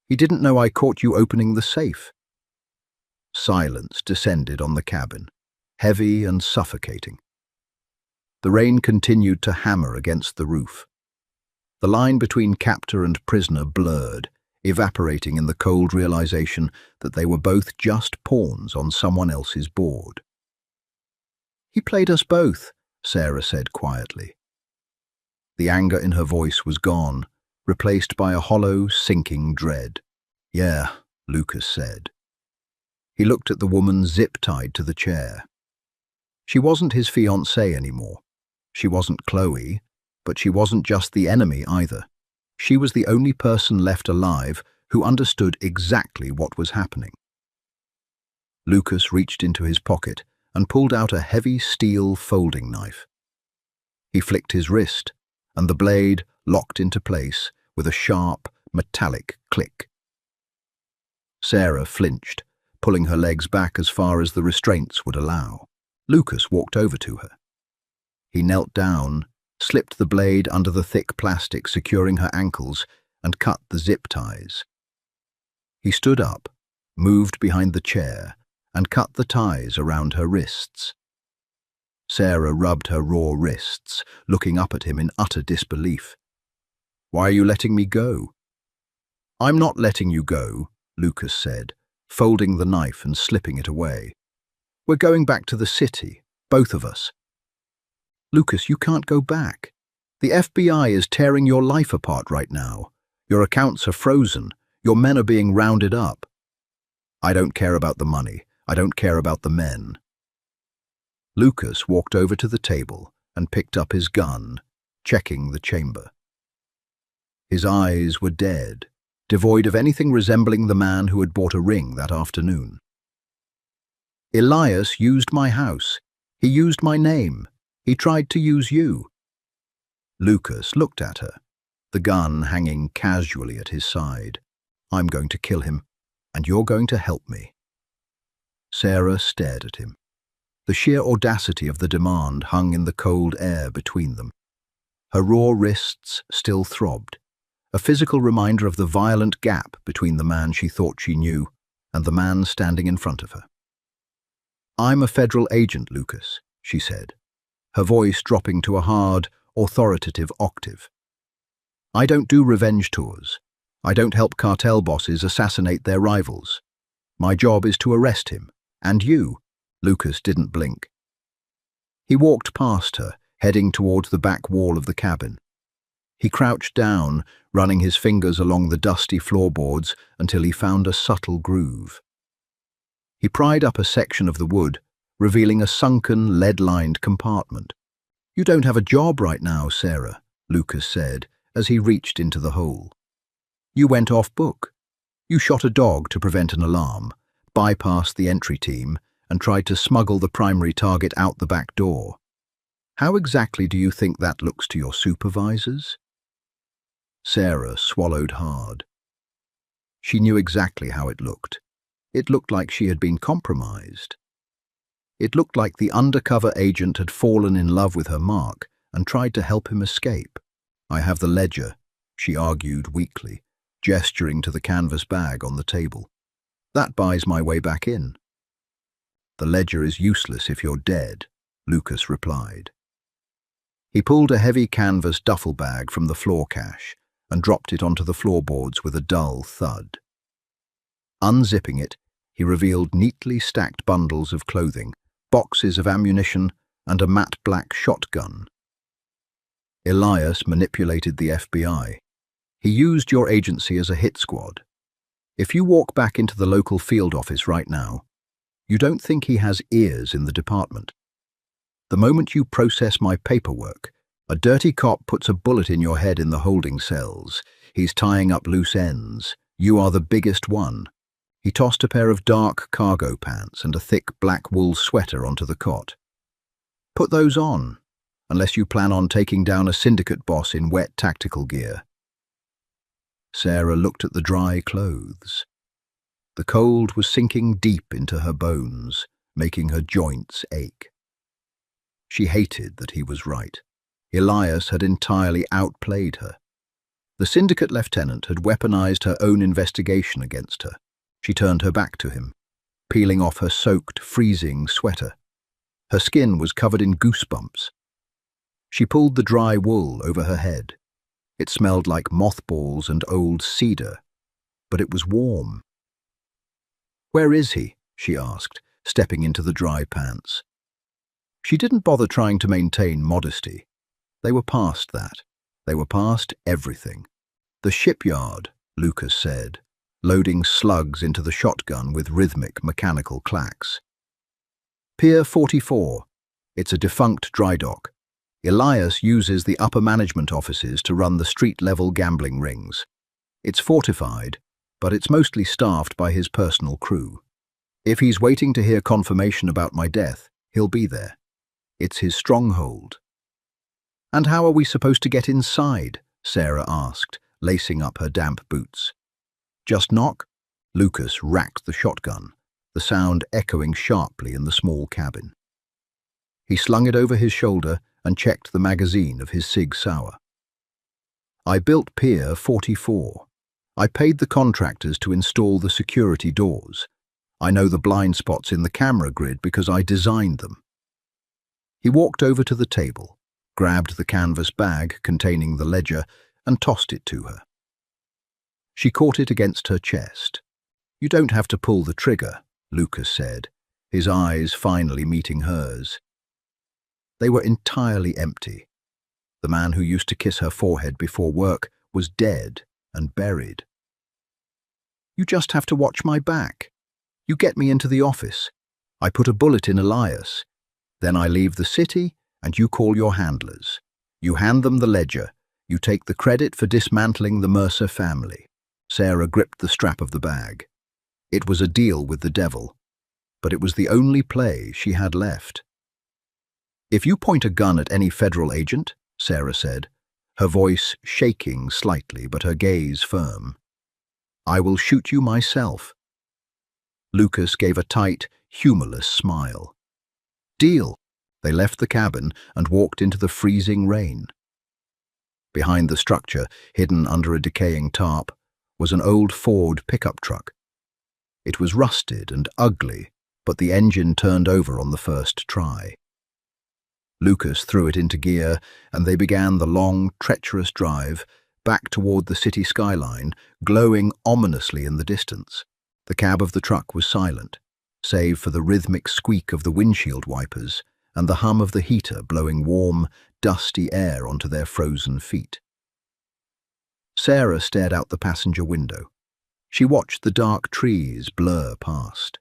He didn't know I caught you opening the safe." Silence descended on the cabin, heavy and suffocating. The rain continued to hammer against the roof. The line between captor and prisoner blurred, evaporating in the cold realization that they were both just pawns on someone else's board. "He played us both," Sarah said quietly. The anger in her voice was gone, replaced by a hollow, sinking dread. "Yeah," Lucas said. He looked at the woman zip-tied to the chair. She wasn't his fiancée anymore. She wasn't Chloe, but she wasn't just the enemy either. She was the only person left alive who understood exactly what was happening. Lucas reached into his pocket and pulled out a heavy steel folding knife. He flicked his wrist, and the blade locked into place with a sharp, metallic click. Sarah flinched, pulling her legs back as far as the restraints would allow. Lucas walked over to her. He knelt down, slipped the blade under the thick plastic securing her ankles, and cut the zip ties. He stood up, moved behind the chair, and cut the ties around her wrists. Sarah rubbed her raw wrists, looking up at him in utter disbelief. "Why are you letting me go?" "I'm not letting you go," Lucas said, folding the knife and slipping it away. "We're going back to the city, both of us." "Lucas, you can't go back. The FBI is tearing your life apart right now. Your accounts are frozen. Your men are being rounded up." "I don't care about the money. I don't care about the men." Lucas walked over to the table and picked up his gun, checking the chamber. His eyes were dead, devoid of anything resembling the man who had bought a ring that afternoon. "Elias used my house. He used my name. He tried to use you." Lucas looked at her, the gun hanging casually at his side. "I'm going to kill him, and you're going to help me." Sarah stared at him. The sheer audacity of the demand hung in the cold air between them. Her raw wrists still throbbed, a physical reminder of the violent gap between the man she thought she knew and the man standing in front of her. "I'm a federal agent, Lucas," she said, her voice dropping to a hard, authoritative octave. "I don't do revenge tours. I don't help cartel bosses assassinate their rivals. My job is to arrest him. And you." Lucas didn't blink. He walked past her, heading towards the back wall of the cabin. He crouched down, running his fingers along the dusty floorboards until he found a subtle groove. He pried up a section of the wood, revealing a sunken, lead-lined compartment. "You don't have a job right now, Sarah," Lucas said as he reached into the hole. "You went off book. You shot a dog to prevent an alarm, bypassed the entry team, and tried to smuggle the primary target out the back door. How exactly do you think that looks to your supervisors?" Sarah swallowed hard. She knew exactly how it looked. It looked like she had been compromised. It looked like the undercover agent had fallen in love with her Mark and tried to help him escape. "I have the ledger," she argued weakly, gesturing to the canvas bag on the table. "That buys my way back in." "The ledger is useless if you're dead," Lucas replied. He pulled a heavy canvas duffel bag from the floor cache and dropped it onto the floorboards with a dull thud. Unzipping it, he revealed neatly stacked bundles of clothing, boxes of ammunition, and a matte black shotgun. "Elias manipulated the FBI. He used your agency as a hit squad. If you walk back into the local field office right now, you don't think he has ears in the department. The moment you process my paperwork, a dirty cop puts a bullet in your head in the holding cells. He's tying up loose ends. You are the biggest one." He tossed a pair of dark cargo pants and a thick black wool sweater onto the cot. "Put those on, unless you plan on taking down a syndicate boss in wet tactical gear." Sarah looked at the dry clothes. The cold was sinking deep into her bones, making her joints ache. She hated that he was right. Elias had entirely outplayed her. The syndicate lieutenant had weaponized her own investigation against her. She turned her back to him, peeling off her soaked, freezing sweater. Her skin was covered in goosebumps. She pulled the dry wool over her head. It smelled like mothballs and old cedar, but it was warm. "Where is he?" she asked, stepping into the dry pants. She didn't bother trying to maintain modesty. They were past that. They were past everything. "The shipyard," Lucas said, loading slugs into the shotgun with rhythmic mechanical clacks. "Pier 44. It's a defunct dry dock. Elias uses the upper management offices to run the street-level gambling rings. It's fortified, but it's mostly staffed by his personal crew. If he's waiting to hear confirmation about my death, he'll be there. It's his stronghold." "And how are we supposed to get inside?" Sarah asked, lacing up her damp boots. "Just knock." Lucas racked the shotgun, the sound echoing sharply in the small cabin. He slung it over his shoulder and checked the magazine of his Sig Sauer. "I built Pier 44. I paid the contractors to install the security doors. I know the blind spots in the camera grid because I designed them." He walked over to the table, grabbed the canvas bag containing the ledger, and tossed it to her. She caught it against her chest. "You don't have to pull the trigger," Lucas said, his eyes finally meeting hers. They were entirely empty. The man who used to kiss her forehead before work was dead and buried. "You just have to watch my back. You get me into the office. I put a bullet in Elias. Then I leave the city and you call your handlers. You hand them the ledger. You take the credit for dismantling the Mercer family." Sarah gripped the strap of the bag. It was a deal with the devil, but it was the only play she had left. "If you point a gun at any federal agent," Sarah said, her voice shaking slightly but her gaze firm, "I will shoot you myself." Lucas gave a tight, humorless smile. "Deal." They left the cabin and walked into the freezing rain. Behind the structure, hidden under a decaying tarp, was an old Ford pickup truck. It was rusted and ugly, but the engine turned over on the first try. Lucas threw it into gear, and they began the long, treacherous drive back toward the city skyline, glowing ominously in the distance. The cab of the truck was silent, save for the rhythmic squeak of the windshield wipers and the hum of the heater blowing warm, dusty air onto their frozen feet. Sarah stared out the passenger window. She watched the dark trees blur past.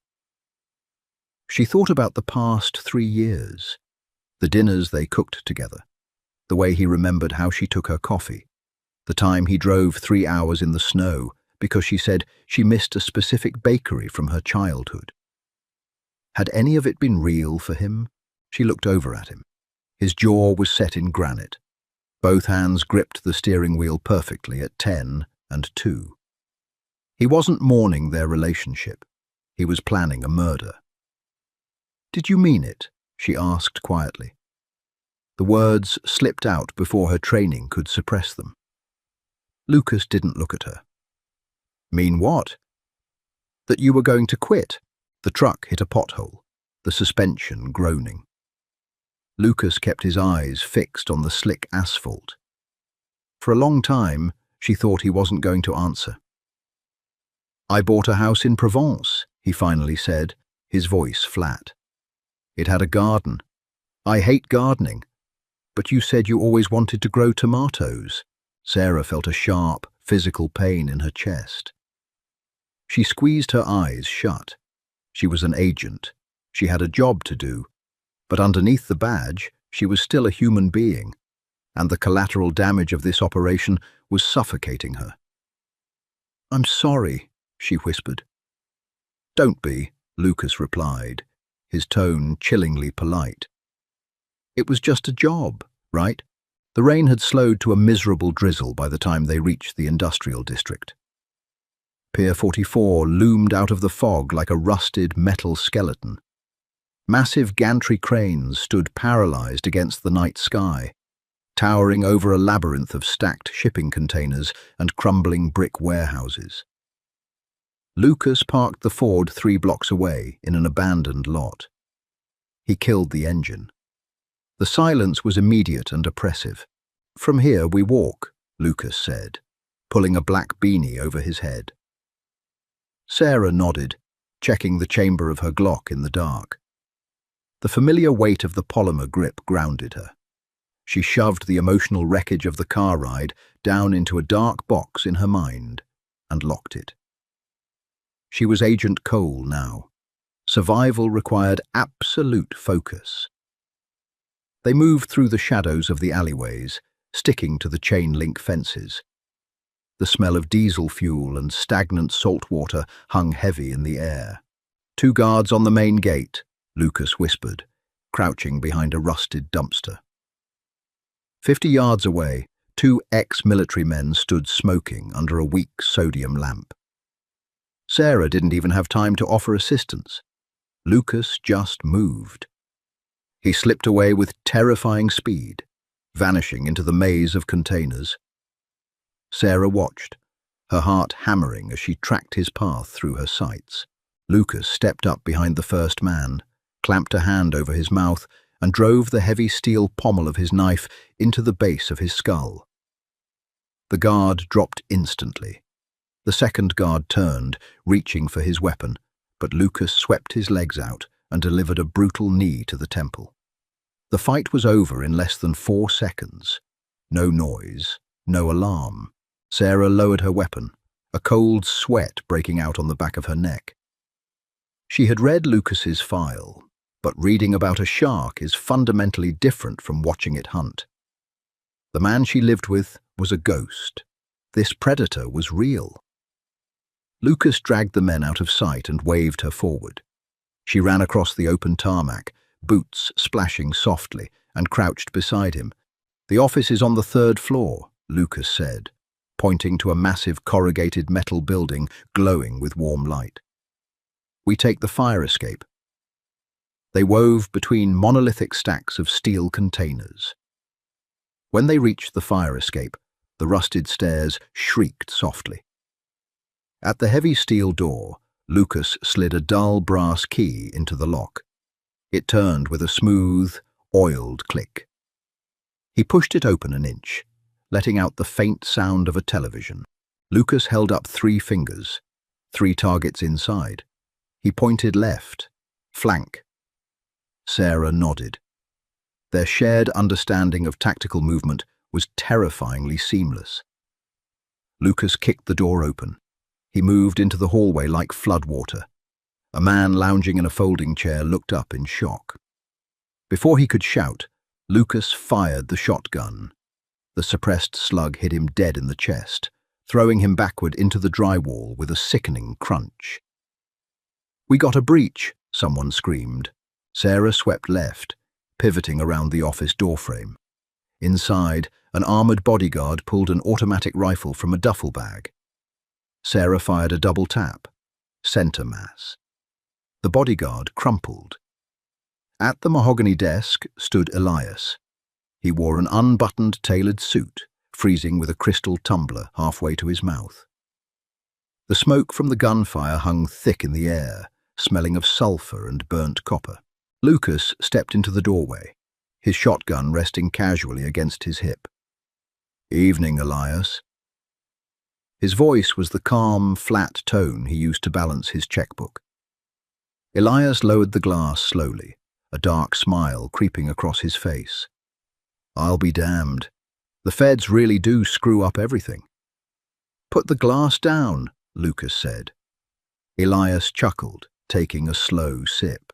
She thought about the past 3 years, the dinners they cooked together, the way he remembered how she took her coffee, the time he drove 3 hours in the snow because she said she missed a specific bakery from her childhood. Had any of it been real for him? She looked over at him. His jaw was set in granite. Both hands gripped the steering wheel perfectly at 10 and 2. He wasn't mourning their relationship. He was planning a murder. "Did you mean it?" she asked quietly. The words slipped out before her training could suppress them. Lucas didn't look at her. "Mean what?" "That you were going to quit." The truck hit a pothole, the suspension groaning. Lucas kept his eyes fixed on the slick asphalt. For a long time, she thought he wasn't going to answer. "I bought a house in Provence," he finally said, his voice flat. "It had a garden. I hate gardening. But you said you always wanted to grow tomatoes." Sarah felt a sharp, physical pain in her chest. She squeezed her eyes shut. She was an agent. She had a job to do. But underneath the badge, she was still a human being, and the collateral damage of this operation was suffocating her. "I'm sorry," she whispered. "Don't be," Lucas replied, his tone chillingly polite. "It was just a job, right?" The rain had slowed to a miserable drizzle by the time they reached the industrial district. Pier 44 loomed out of the fog like a rusted metal skeleton. Massive gantry cranes stood paralyzed against the night sky, towering over a labyrinth of stacked shipping containers and crumbling brick warehouses. Lucas parked the Ford 3 blocks away in an abandoned lot. He killed the engine. The silence was immediate and oppressive. "From here we walk," Lucas said, pulling a black beanie over his head. Sarah nodded, checking the chamber of her Glock in the dark. The familiar weight of the polymer grip grounded her. She shoved the emotional wreckage of the car ride down into a dark box in her mind and locked it. She was Agent Cole now. Survival required absolute focus. They moved through the shadows of the alleyways, sticking to the chain-link fences. The smell of diesel fuel and stagnant salt water hung heavy in the air. "2 guards on the main gate," Lucas whispered, crouching behind a rusted dumpster. 50 yards away, 2 ex-military men stood smoking under a weak sodium lamp. Sarah didn't even have time to offer assistance. Lucas just moved. He slipped away with terrifying speed, vanishing into the maze of containers. Sarah watched, her heart hammering as she tracked his path through her sights. Lucas stepped up behind the first man, clamped a hand over his mouth, and drove the heavy steel pommel of his knife into the base of his skull. The guard dropped instantly. The second guard turned, reaching for his weapon, but Lucas swept his legs out and delivered a brutal knee to the temple. The fight was over in less than 4 seconds. No noise, no alarm. Sarah lowered her weapon, a cold sweat breaking out on the back of her neck. She had read Lucas's file, but reading about a shark is fundamentally different from watching it hunt. The man she lived with was a ghost. This predator was real. Lucas dragged the men out of sight and waved her forward. She ran across the open tarmac, boots splashing softly, and crouched beside him. "The office is on the 3rd floor," Lucas said, pointing to a massive corrugated metal building glowing with warm light. "We take the fire escape." They wove between monolithic stacks of steel containers. When they reached the fire escape, the rusted stairs shrieked softly. At the heavy steel door, Lucas slid a dull brass key into the lock. It turned with a smooth, oiled click. He pushed it open an inch, letting out the faint sound of a television. Lucas held up 3 fingers, 3 targets inside. He pointed left, flank. Sarah nodded. Their shared understanding of tactical movement was terrifyingly seamless. Lucas kicked the door open. He moved into the hallway like floodwater. A man lounging in a folding chair looked up in shock. Before he could shout, Lucas fired the shotgun. The suppressed slug hit him dead in the chest, throwing him backward into the drywall with a sickening crunch. "We got a breach," someone screamed. Sarah swept left, pivoting around the office doorframe. Inside, an armored bodyguard pulled an automatic rifle from a duffel bag. Sarah fired a double tap. Center mass. The bodyguard crumpled. At the mahogany desk stood Elias. He wore an unbuttoned tailored suit, freezing with a crystal tumbler halfway to his mouth. The smoke from the gunfire hung thick in the air, smelling of sulfur and burnt copper. Lucas stepped into the doorway, his shotgun resting casually against his hip. "Evening, Elias." His voice was the calm, flat tone he used to balance his checkbook. Elias lowered the glass slowly, a dark smile creeping across his face. "I'll be damned. The feds really do screw up everything." "Put the glass down," Lucas said. Elias chuckled, taking a slow sip.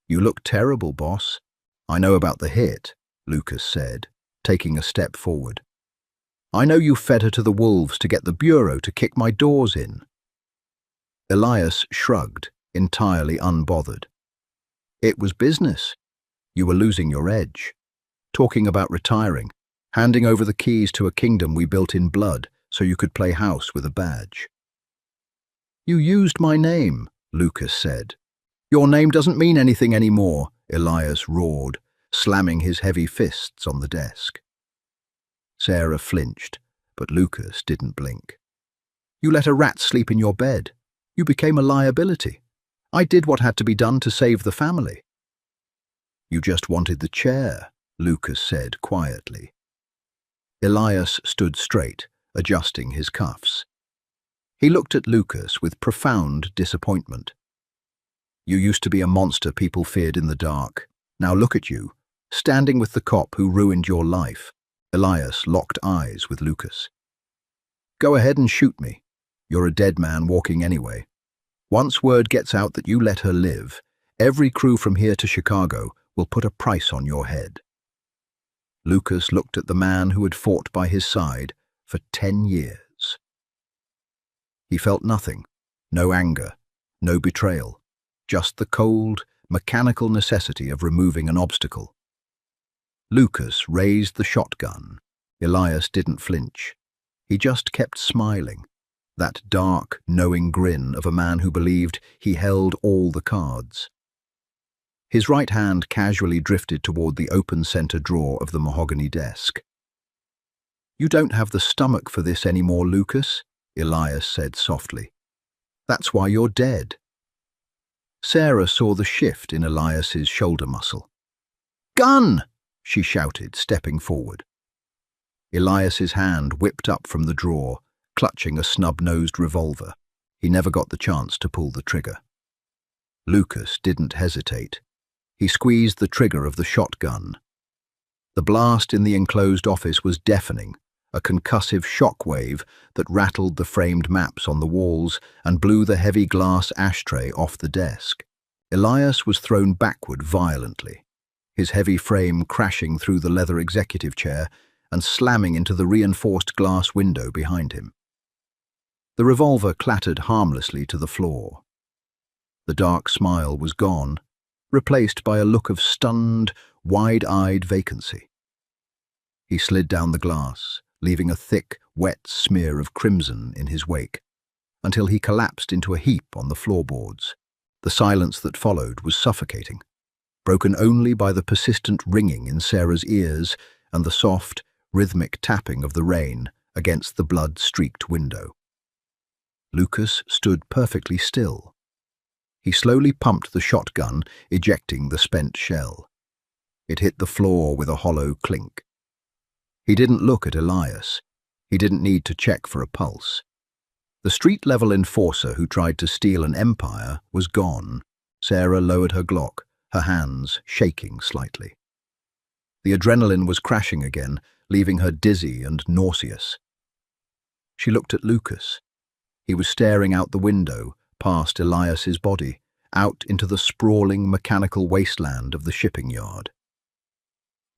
"You look terrible, boss." "I know about the hit," Lucas said, taking a step forward. "I know you fed her to the wolves to get the bureau to kick my doors in." Elias shrugged, entirely unbothered. "It was business. You were losing your edge. Talking about retiring, handing over the keys to a kingdom we built in blood so you could play house with a badge." "You used my name," Lucas said. "Your name doesn't mean anything anymore," Elias roared, slamming his heavy fists on the desk. Sarah flinched, but Lucas didn't blink. "You let a rat sleep in your bed. You became a liability. I did what had to be done to save the family." "You just wanted the chair," Lucas said quietly. Elias stood straight, adjusting his cuffs. He looked at Lucas with profound disappointment. "You used to be a monster people feared in the dark. Now look at you, standing with the cop who ruined your life." Elias locked eyes with Lucas. "Go ahead and shoot me. You're a dead man walking anyway. Once word gets out that you let her live, every crew from here to Chicago will put a price on your head." Lucas looked at the man who had fought by his side for 10 years. He felt nothing, no anger, no betrayal, just the cold, mechanical necessity of removing an obstacle. Lucas raised the shotgun. Elias didn't flinch. He just kept smiling, that dark, knowing grin of a man who believed he held all the cards. His right hand casually drifted toward the open center drawer of the mahogany desk. "You don't have the stomach for this anymore, Lucas," Elias said softly. "That's why you're dead." Sarah saw the shift in Elias's shoulder muscle. "Gun!" she shouted, stepping forward. Elias's hand whipped up from the drawer, clutching a snub-nosed revolver. He never got the chance to pull the trigger. Lucas didn't hesitate. He squeezed the trigger of the shotgun. The blast in the enclosed office was deafening, a concussive shockwave that rattled the framed maps on the walls and blew the heavy glass ashtray off the desk. Elias was thrown backward violently, his heavy frame crashing through the leather executive chair and slamming into the reinforced glass window behind him. The revolver clattered harmlessly to the floor. The dark smile was gone, replaced by a look of stunned, wide-eyed vacancy. He slid down the glass, leaving a thick, wet smear of crimson in his wake, until he collapsed into a heap on the floorboards. The silence that followed was suffocating, broken only by the persistent ringing in Sarah's ears and the soft, rhythmic tapping of the rain against the blood-streaked window. Lucas stood perfectly still. He slowly pumped the shotgun, ejecting the spent shell. It hit the floor with a hollow clink. He didn't look at Elias. He didn't need to check for a pulse. The street-level enforcer who tried to steal an empire was gone. Sarah lowered her Glock, her hands shaking slightly. The adrenaline was crashing again, leaving her dizzy and nauseous. She looked at Lucas. He was staring out the window, past Elias's body, out into the sprawling mechanical wasteland of the shipping yard.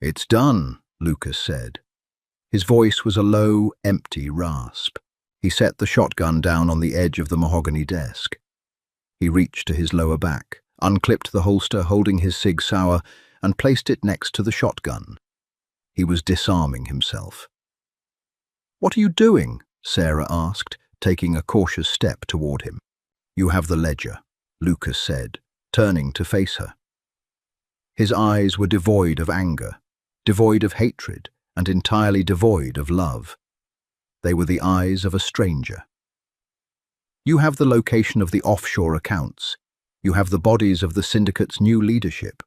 "It's done," Lucas said. His voice was a low, empty rasp. He set the shotgun down on the edge of the mahogany desk. He reached to his lower back, unclipped the holster holding his Sig Sauer, and placed it next to the shotgun. He was disarming himself. "What are you doing?" Sarah asked, taking a cautious step toward him. "You have the ledger," Lucas said, turning to face her. His eyes were devoid of anger, devoid of hatred, and entirely devoid of love. They were the eyes of a stranger. "You have the location of the offshore accounts. You have the bodies of the syndicate's new leadership.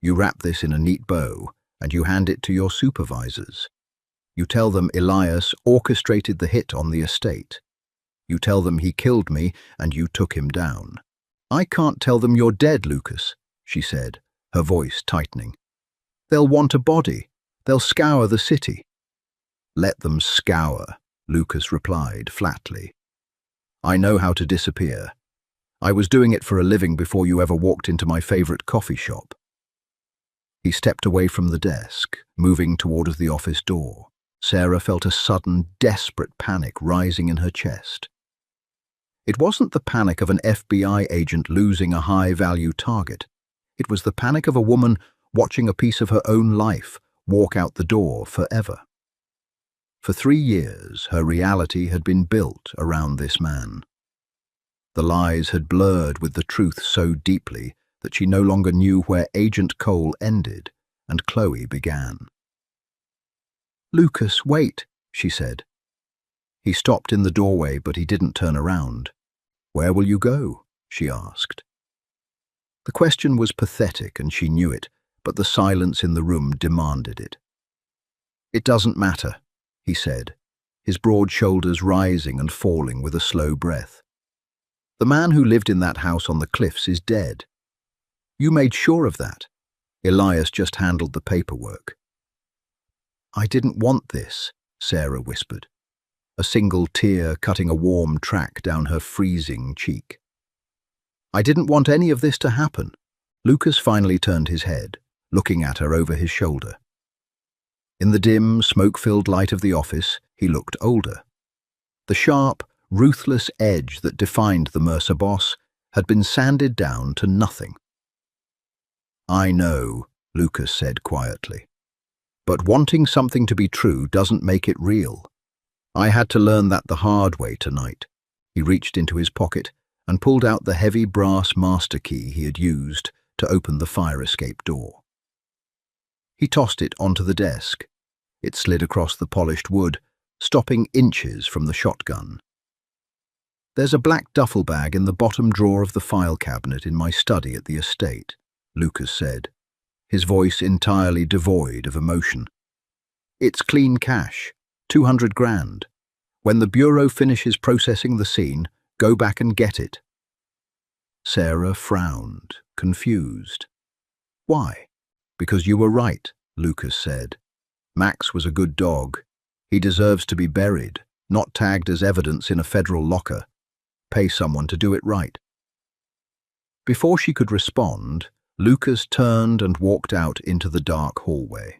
You wrap this in a neat bow, and you hand it to your supervisors. You tell them Elias orchestrated the hit on the estate. You tell them he killed me, and you took him down." "I can't tell them you're dead, Lucas," she said, her voice tightening. "They'll want a body. They'll scour the city." "Let them scour," Lucas replied flatly. "I know how to disappear. I was doing it for a living before you ever walked into my favorite coffee shop." He stepped away from the desk, moving toward the office door. Sarah felt a sudden, desperate panic rising in her chest. It wasn't the panic of an FBI agent losing a high-value target. It was the panic of a woman watching a piece of her own life walk out the door forever. For 3 years, her reality had been built around this man. The lies had blurred with the truth so deeply that she no longer knew where Agent Cole ended and Chloe began. "Lucas, wait," she said. He stopped in the doorway, but he didn't turn around. "Where will you go?" she asked. The question was pathetic, and she knew it, but the silence in the room demanded it. "It doesn't matter," he said, his broad shoulders rising and falling with a slow breath. "The man who lived in that house on the cliffs is dead. You made sure of that. Elias just handled the paperwork." "I didn't want this," Sarah whispered, a single tear cutting a warm track down her freezing cheek. "I didn't want any of this to happen." Lucas finally turned his head, looking at her over his shoulder. In the dim, smoke-filled light of the office, he looked older. The sharp, ruthless edge that defined the Mafia Boss had been sanded down to nothing. "I know," Lucas said quietly. "But wanting something to be true doesn't make it real. I had to learn that the hard way tonight." He reached into his pocket and pulled out the heavy brass master key he had used to open the fire escape door. He tossed it onto the desk. It slid across the polished wood, stopping inches from the shotgun. "There's a black duffel bag in the bottom drawer of the file cabinet in my study at the estate," Lucas said, his voice entirely devoid of emotion. "It's clean cash, 200 grand. When the bureau finishes processing the scene, go back and get it." Sarah frowned, confused. "Why?" "Because you were right," Lucas said. "Max was a good dog. He deserves to be buried, not tagged as evidence in a federal locker. Pay someone to do it right." Before she could respond, Lucas turned and walked out into the dark hallway.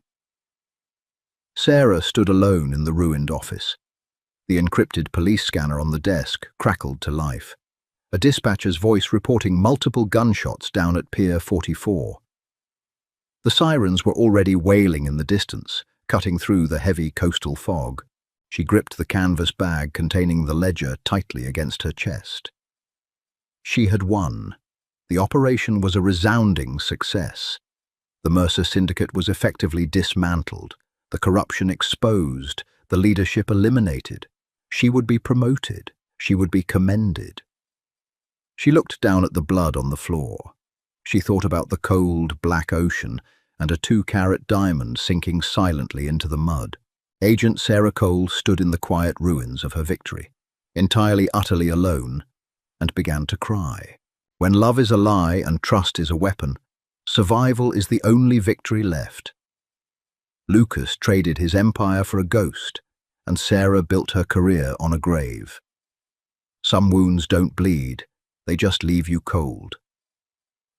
Sarah stood alone in the ruined office. The encrypted police scanner on the desk crackled to life, a dispatcher's voice reporting multiple gunshots down at Pier 44. The sirens were already wailing in the distance, cutting through the heavy coastal fog. She gripped the canvas bag containing the ledger tightly against her chest. She had won. The operation was a resounding success. The Mercer Syndicate was effectively dismantled, the corruption exposed, the leadership eliminated. She would be promoted, she would be commended. She looked down at the blood on the floor. She thought about the cold, black ocean and a 2-carat diamond sinking silently into the mud. Agent Sarah Cole stood in the quiet ruins of her victory, entirely, utterly alone, and began to cry. When love is a lie and trust is a weapon, survival is the only victory left. Lucas traded his empire for a ghost, and Sarah built her career on a grave. Some wounds don't bleed, they just leave you cold.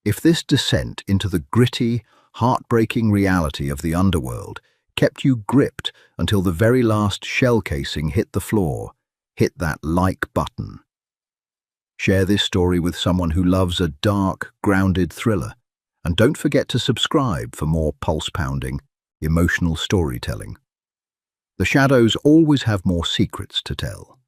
If this descent into the gritty, heartbreaking reality of the underworld kept you gripped until the very last shell casing hit the floor, hit that like button. Share this story with someone who loves a dark, grounded thriller, and don't forget to subscribe for more pulse-pounding, emotional storytelling. The shadows always have more secrets to tell.